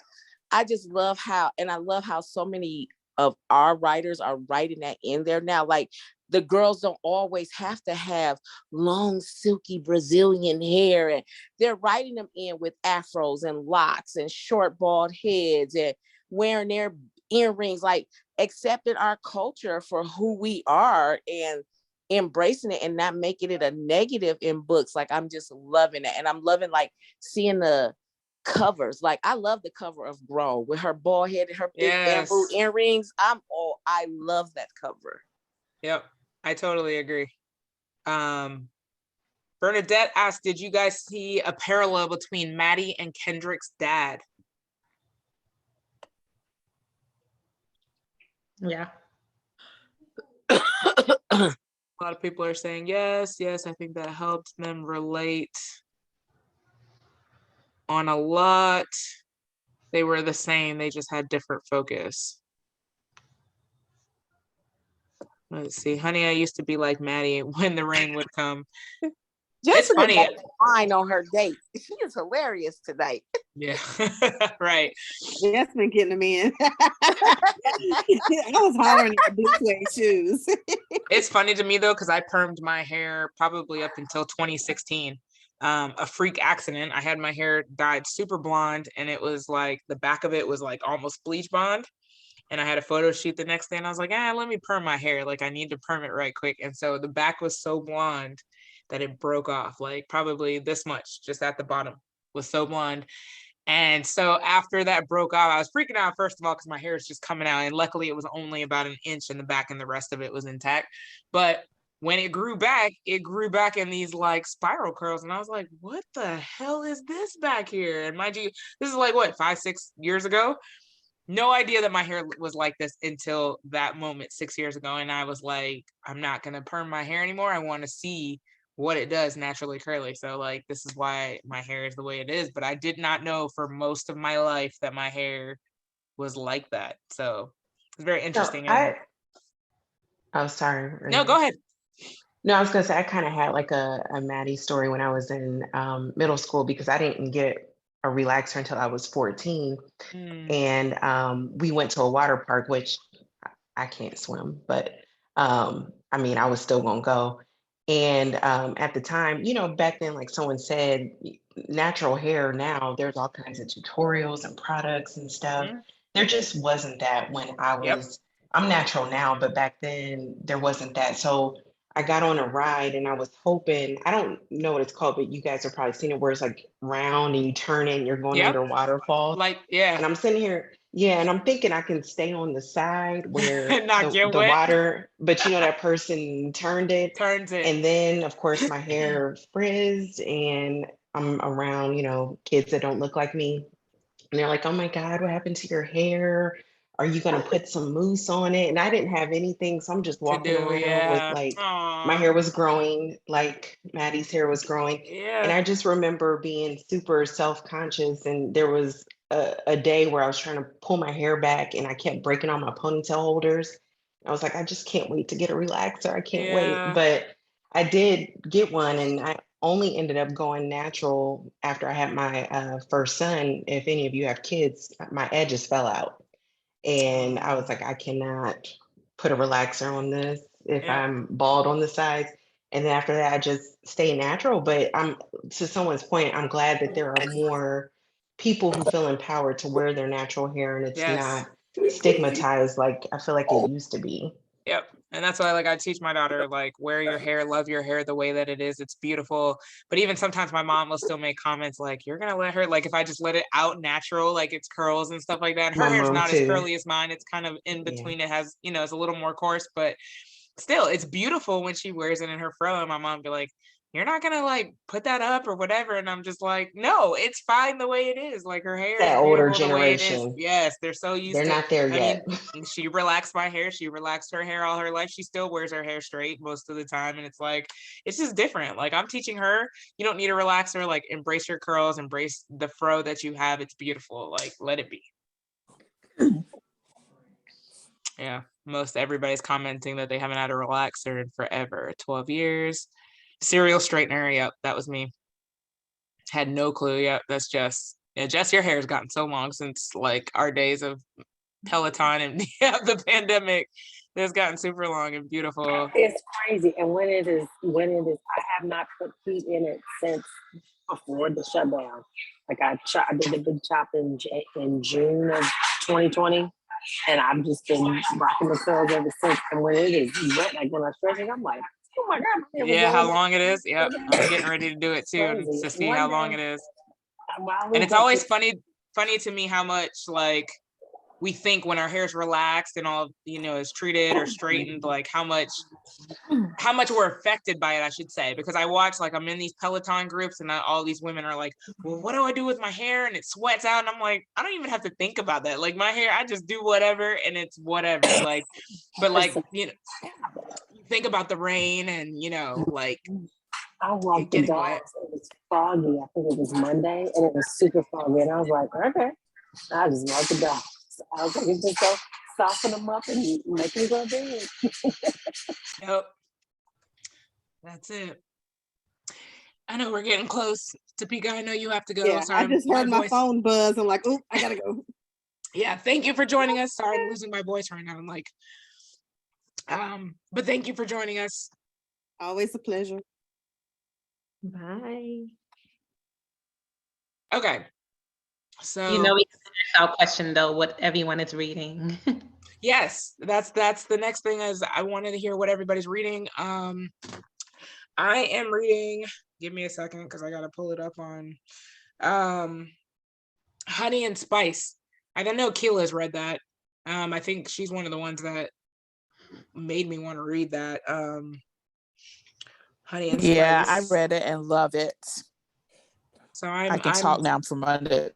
I just love how, and I love how so many of our writers are writing that in there now. Like the girls don't always have to have long, silky Brazilian hair, and they're writing them in with afros and locks and short, bald heads and wearing their earrings, like accepting our culture for who we are and embracing it and not making it a negative in books. Like I'm just loving it. And I'm loving like seeing the covers. Like I love the cover of Grown with her bald head and her big bamboo earrings. I love that cover. Yep, I totally agree. Bernadette asked, did you guys see a parallel between Maddie and Kendrick's dad? Yeah. A lot of people are saying yes. I think that helped them relate on a lot. They were the same, they just had different focus. Let's see. Honey, I used to be like Maddie when the rain would come. Jessica funny. got fine on her date. She is hilarious tonight. Yeah, right. That's been getting them in. I was hollering at blue suede shoes. It's funny to me though, because I permed my hair probably up until 2016. A freak accident. I had my hair dyed super blonde, and it was like the back of it was like almost bleach blonde. And I had a photo shoot the next day, and I was like, let me perm my hair. Like I need to perm it right quick. And so the back was so blonde that it broke off, like probably this much, just at the bottom was so blonde. And so after that broke off, I was freaking out, first of all, because my hair is just coming out. And luckily it was only about an inch in the back and the rest of it was intact. But when it grew back in these like spiral curls. And I was like, what the hell is this back here? And mind you, this is like what, 5-6 years ago? No idea that my hair was like this until that moment 6 years ago. And I was like, I'm not going to perm my hair anymore. I want to see what it does naturally curly. So like, this is why my hair is the way it is. But I did not know for most of my life that my hair was like that. So it's very interesting. Oh, sorry. No, go ahead. No, I was gonna say I kind of had like a Maddie story when I was in middle school, because I didn't get a relaxer until I was 14. And we went to a water park, which I can't swim, but I mean, I was still gonna go. And at the time, back then, like someone said, natural hair now, there's all kinds of tutorials and products and stuff. There just wasn't that when I'm natural now, but back then there wasn't that. So I got on a ride and I was hoping, I don't know what it's called, but you guys have probably seen it, where it's like round and you turn it and you're going under waterfalls. Like, yeah. And I'm sitting here, and I'm thinking I can stay on the side where not get the wet. Water, but that person turns it. And then of course my hair frizzed and I'm around, kids that don't look like me. And they're like, oh my God, what happened to your hair? Are you gonna put some mousse on it? And I didn't have anything. So I'm just walking around with like, my hair was growing, like Maddie's hair was growing. And I just remember being super self-conscious. And there was a day where I was trying to pull my hair back and I kept breaking all my ponytail holders. I was like, I just can't wait to get a relaxer. I can't wait. But I did get one, and I only ended up going natural after I had my first son. If any of you have kids, my edges fell out. And I was like, I cannot put a relaxer on this if I'm bald on the sides. And then after that, I just stay natural. But to someone's point, I'm glad that there are more people who feel empowered to wear their natural hair, and it's not stigmatized like I feel like it used to be. Yep. And that's why, like, I teach my daughter, like, wear your hair, love your hair the way that it is. It's beautiful. But even sometimes my mom will still make comments like, you're going to let her, like, if I just let it out natural, like it's curls and stuff like that. Her hair's not as curly as mine. It's kind of in between. It has, it's a little more coarse, but still, it's beautiful when she wears it in her fro. And my mom be like, you're not gonna like put that up or whatever. And I'm just like, no, it's fine the way it is. Like her hair That is older beautiful the way it is. generation. Yes, they're so used They're to. not there yet. I mean, she relaxed my hair. She relaxed her hair all her life. She still wears her hair straight most of the time. And it's like, it's just different. Like I'm teaching her, you don't need a relaxer. Like embrace your curls, embrace the fro that you have. It's beautiful. Like let it be. Yeah, most everybody's commenting that they haven't had a relaxer in forever. 12 years. Serial straightener. Yep, that was me. Had no clue. Yep, that's Jess. Yeah, Jess, your hair has gotten so long since like our days of Peloton and the pandemic. It's gotten super long and beautiful. It's crazy. And when it is, I have not put heat in it since before the shutdown. Like I did a big chop in June of 2020. And I've just been rocking the curls ever since. And when it is wet, like when I stretch it, I'm like, oh my God. Yeah, how long it is. Yep. I'm getting ready to do it too to see how long it is. And it's always funny to me how much like we think when our hair's relaxed and all, is treated or straightened, like how much we're affected by it, I should say, because I watch, like I'm in these Peloton groups and all these women are like, well, what do I do with my hair? And it sweats out. And I'm like, I don't even have to think about that. Like my hair, I just do whatever and it's whatever. Like, but like, you think about the rain and, like I walked the dogs. It was foggy. I think it was Monday and it was super foggy. And I was like, okay, I just walked the dogs. I was like, it's just go soften them up and make them go big. Yep. That's it. I know we're getting close. Topeka, I know you have to go. Yeah, Sorry, I just heard my phone buzz. I'm like, oh, I gotta go. Yeah, thank you for joining us. Sorry, I'm losing my voice right now. I'm like, but thank you for joining us. Always a pleasure. Bye. Okay. So we can finish our question though, what everyone is reading. Yes, that's the next thing is I wanted to hear what everybody's reading. I am reading, give me a second because I gotta pull it up on Honey and Spice. I don't know Keela's read that. I think she's one of the ones that made me want to read that. Honey and Spice. Yeah, I read it and love it. So I can talk now from under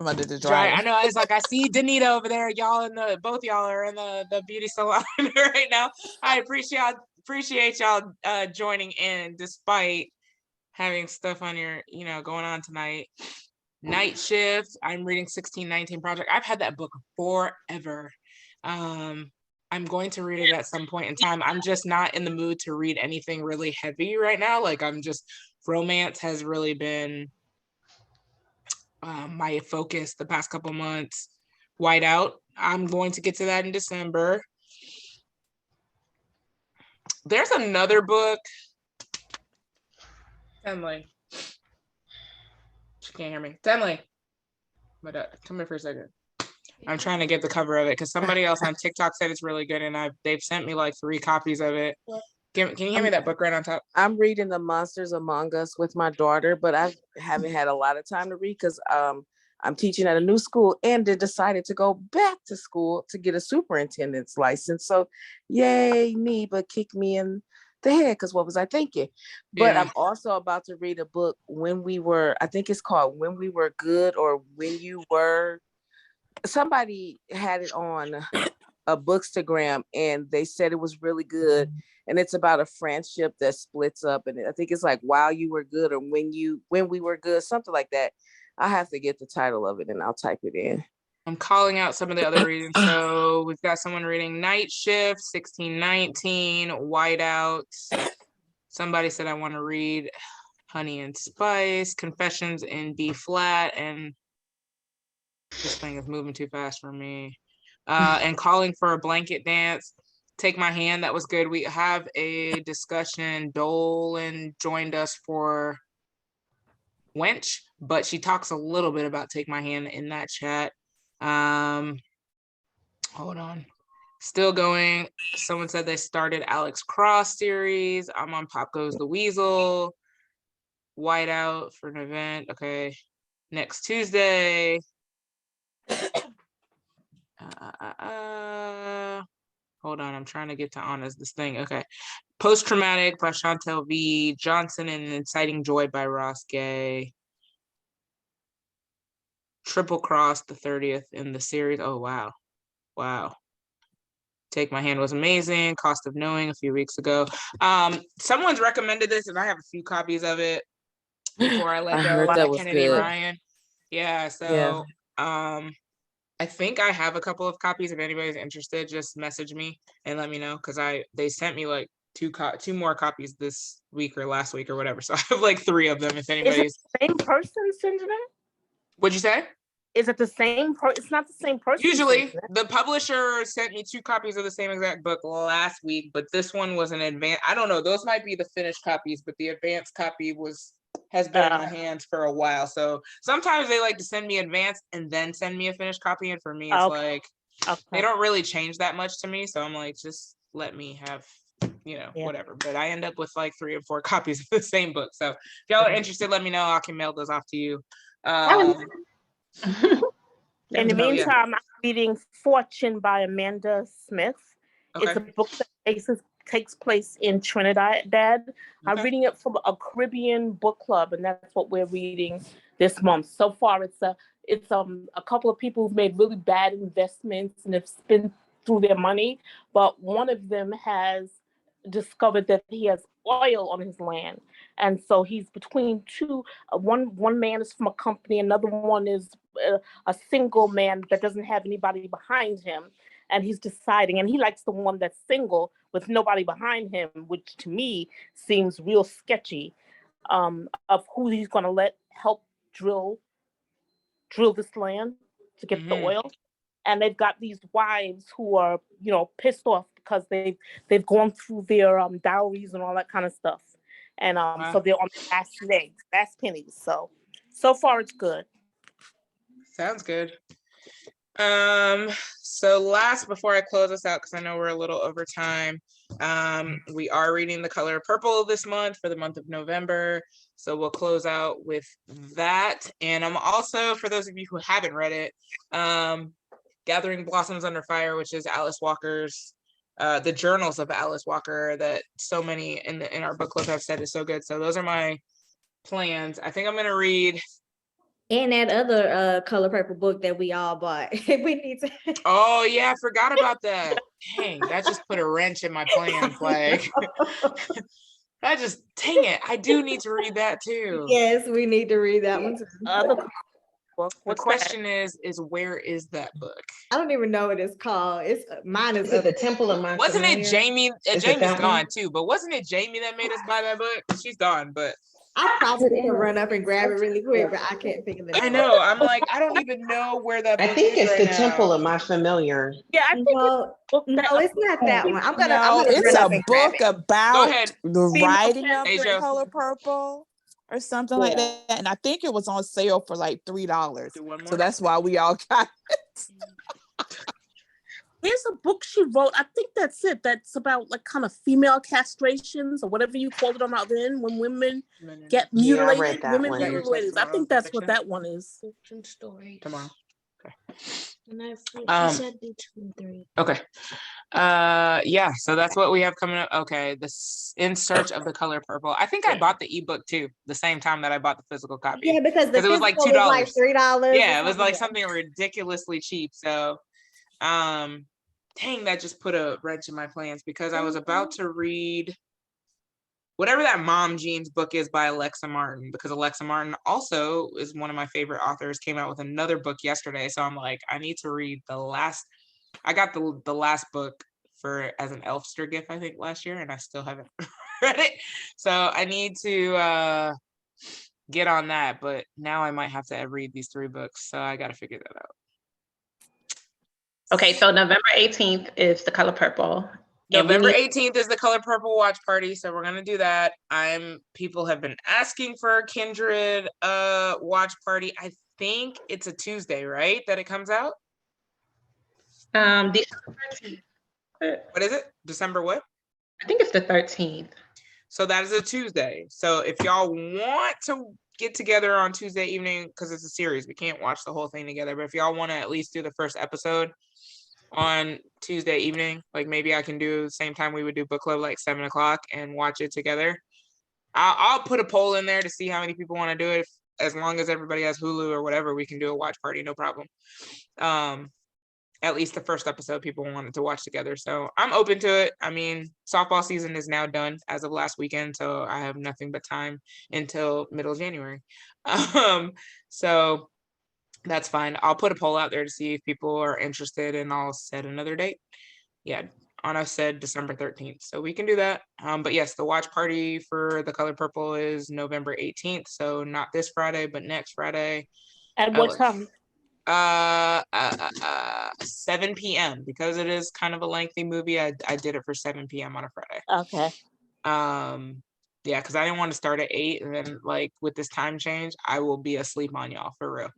the dryer. I know. I was like, I see Danita over there. Y'all both y'all are in the beauty salon right now. I appreciate y'all joining in despite having stuff on your, going on tonight. Night Shift. I'm reading 1619 Project. I've had that book forever. I'm going to read it at some point in time. I'm just not in the mood to read anything really heavy right now. Like romance has really been my focus the past couple months. Whiteout, I'm going to get to that in December. There's another book. Emily. She can't hear me. Emily. But come here for a second. I'm trying to get the cover of it because somebody else on TikTok said it's really good, and they've sent me like 3 copies of it. Can you hand me that book right on top? I'm reading The Monsters Among Us with my daughter, but I haven't had a lot of time to read because I'm teaching at a new school and they decided to go back to school to get a superintendent's license. So yay me, but kick me in the head because what was I thinking? But I'm also about to read a book I think it's called When We Were Good or When You Were. Somebody had it on a Bookstagram and they said it was really good. And it's about a friendship that splits up. And I think it's like While You Were Good or When We Were Good, something like that. I have to get the title of it and I'll type it in. I'm calling out some of the other readings. So we've got someone reading Night Shift, 1619, Whiteout. Somebody said I want to read Honey and Spice, Confessions in B flat, and this thing is moving too fast for me. And Calling for a Blanket Dance. Take My Hand, that was good. We have a discussion. Dolan joined us for Wench, but she talks a little bit about Take My Hand in that chat. Hold on. Still going. Someone said they started Alex Cross series. I'm on Pop Goes the Weasel. Whiteout for an event. Okay. Next Tuesday. Hold on, I'm trying to get to Anna's this thing. Okay. Post Traumatic by Chantel V. Johnson and Inciting Joy by Ross Gay. Triple Cross, the 30th in the series. Oh, wow. Wow. Take My Hand was amazing. Cost of Knowing a few weeks ago. Someone's recommended this and I have a few copies of it before I let I go. heard that was Kennedy good. Ryan. Yeah, so I think I have a couple of copies. If anybody's interested, just message me and let me know because they sent me like two more copies this week or last week or whatever. So I have like 3 of them. If anybody's Is it the same person sending it? What'd you say? Is it the same? It's not the same person. Usually, the publisher sent me 2 copies of the same exact book last week, but this one was an advance. I don't know. Those might be the finished copies, but the advanced copy has been in my hands for a while. So sometimes they like to send me advanced and then send me a finished copy, and for me, it's they don't really change that much to me. So I'm like, just let me have whatever. But I end up with like 3 or 4 copies of the same book. So if y'all are interested, let me know. I can mail those off to you. In the meantime, I'm reading Fortune by Amanda Smith. Okay. It's a book that takes place in Trinidad. I'm reading it from a Caribbean book club, and that's what we're reading this month. So far, it's a couple of people who've made really bad investments and have spent through their money, but one of them has discovered that he has oil on his land, and so he's between two. One man is from a company, another one is a single man that doesn't have anybody behind him, and he's deciding, and he likes the one that's single with nobody behind him, which to me seems real sketchy. of who he's going to let help drill this land to get the oil. And they've got these wives who are, pissed off because they've gone through their dowries and all that kind of stuff. And so they're on the last pennies. So far it's good. Sounds good. So last, before I close us out, because I know we're a little over time, we are reading The Color Purple this month for the month of November. So we'll close out with that. And I'm also, for those of you who haven't read it, Gathering Blossoms Under Fire, which is Alice Walker's, the journals of Alice Walker that so many in our book club have said is so good. So those are my plans. I think I'm going to read. And that other Color Purple book that we all bought. We need to. Oh yeah, I forgot about that. Dang, that just put a wrench in my plans. Like, dang it. I do need to read that too. Yes, we need to read that one too. The question is where is that book? I don't even know what it's called. It's mine is it the Temple of My Wasn't Familiar? It Jamie? Jamie's gone one? too, but wasn't it Jamie that made us buy that book? She's gone, but I probably could run up and grab it really quick, but I can't think of it. I know. I'm like, I don't even know where that book I think is it's right the now. Temple of My Familiar. Yeah, I think no, it's not that one. I'm gonna it's run a up and grab book it. about the Female writing of Asia. The Color Purple or something like that. And I think it was on sale for like $3. So that's why we all got it. There's a book she wrote. I think that's it. That's about like kind of female castrations or whatever you call it on the other end when women get mutilated. I read that women one. mutilated. I think that's what that one is. Tomorrow. You said between 3. Okay. Yeah, so that's what we have coming up. Okay, this In Search of the Color Purple. I think I bought the ebook too, the same time that I bought the physical copy. Yeah, because it was like $2. Like $3. Yeah, it was like something ridiculously cheap. So dang, that just put a wrench in my plans because I was about to read whatever that Mom Jeans book is by Alexa Martin, because Alexa Martin also is one of my favorite authors, came out with another book yesterday. So I'm like, I need to read I got the last book as an Elfster gift, I think last year, and I still haven't read it. So I need to get on that, but now I might have to read these 3 books. So I got to figure that out. Okay, so November 18th is The Color Purple. November 18th is the Color Purple watch party, so we're gonna do that. People have been asking for a Kindred watch party. I think it's a Tuesday, right? That it comes out? December 13th. What is it? December what? I think it's the 13th. So that is a Tuesday. So if y'all want to get together on Tuesday evening, because it's a series, we can't watch the whole thing together, but if y'all want to at least do the first episode on Tuesday evening, like maybe I can do the same time we would do book club, like 7:00, and watch it together. I'll put a poll in there to see how many people want to do it. As long as everybody has Hulu or whatever, we can do a watch party, no problem. At least the first episode people wanted to watch together, so I'm open to it. I mean, softball season is now done as of last weekend, so I have nothing but time until middle of January. So that's fine. I'll put a poll out there to see if people are interested, and I'll set another date. Yeah, Anna said December 13th, so we can do that. But yes, the watch party for The Color Purple is November 18th, so not this Friday, but next Friday. At what time? 7 p.m. because it is kind of a lengthy movie. I did it for 7 p.m. on a Friday. Okay. Yeah, because I didn't want to start at 8, and then like with this time change, I will be asleep on y'all for real.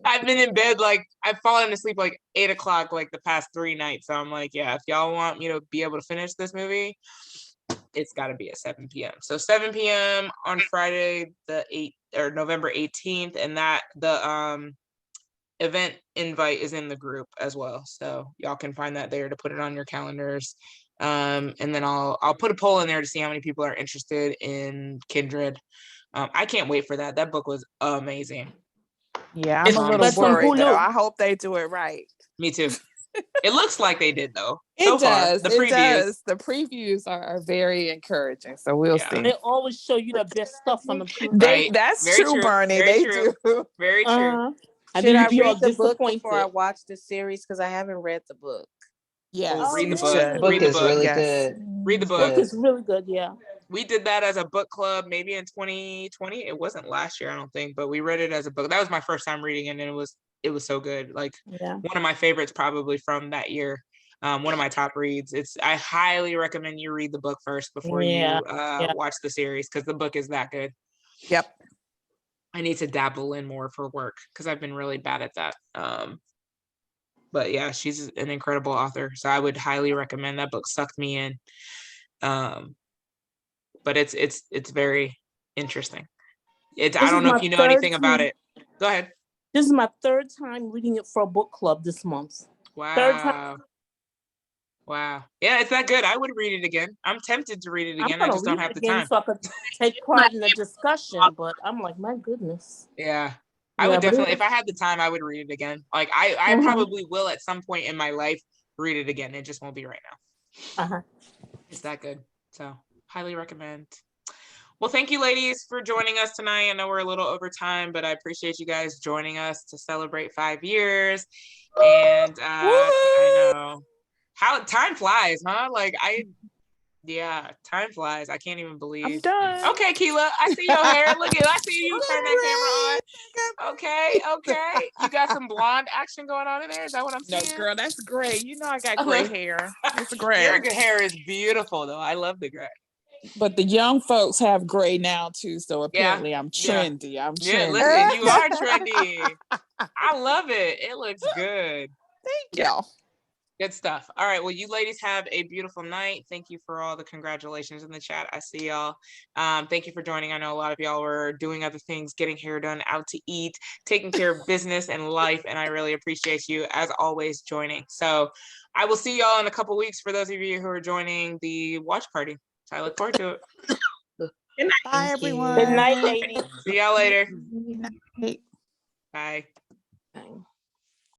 I've been in bed, like I've fallen asleep like 8:00 like the past 3 nights. So I'm like, yeah, if y'all want me to be able to finish this movie, it's got to be at 7 p.m. So 7 p.m. on Friday the 8th or November 18th, and that the event invite is in the group as well, so y'all can find that there to put it on your calendars. And then I'll put a poll in there to see how many people are interested in Kindred. I can't wait for that. That book was amazing. Yeah, I'm a little worried though. I hope they do it right. Me too. It looks like they did though. It does. It does. The previews are very encouraging, so we'll see. They always show you the best stuff on the preview. That's very true, Bernie. They do. Very true. Should I read the book before I watch the series? Because I haven't read the book. Yes. Read the book. The book is really good. Read the book. The book is really good, yeah. We did that as a book club maybe in 2020. It wasn't last year, I don't think, but we read it as a book. That was my first time reading it, and it was so good. Like one of my favorites probably from that year. One of my top reads. I highly recommend you read the book first before you watch the series, because the book is that good. Yep. I need to dabble in more for work because I've been really bad at that. But yeah, she's an incredible author, so I would highly recommend. That book sucked me in. But it's very interesting. I don't know if you know anything about it. Go ahead. This is my third time reading it for a book club this month. Wow. Third time. Wow. Yeah, it's that good. I would read it again. I'm tempted to read it again. I just don't have the time. So I could take part in the discussion, but I'm like, my goodness. Yeah. I would definitely, if I had the time, I would read it again. Like I probably will at some point in my life read it again. It just won't be right now. It's that good. So highly recommend. Well, thank you, ladies, for joining us tonight. I know we're a little over time, but I appreciate you guys joining us to celebrate 5 years. And I know how time flies, huh? Like time flies. I can't even believe. I'm done. Okay, Keela, I see your hair. Look at, I see you turn that camera on. Okay. You got some blonde action going on in there. Is that what I'm seeing? No, girl, that's gray. You know I got gray hair. It's gray. Your hair is beautiful, though. I love the gray. But the young folks have gray now too, so apparently I'm trendy. Yeah. I'm trendy. Listen, you are trendy. I love it. It looks good. Thank y'all. Good stuff. All right. Well, you ladies have a beautiful night. Thank you for all the congratulations in the chat. I see y'all. Thank you for joining. I know a lot of y'all were doing other things, getting hair done, out to eat, taking care of business and life. And I really appreciate you, as always, joining. So I will see y'all in a couple weeks for those of you who are joining the watch party. So I look forward to it. Good night. Bye, everyone. Good night, ladies. See y'all later. Good night. Bye.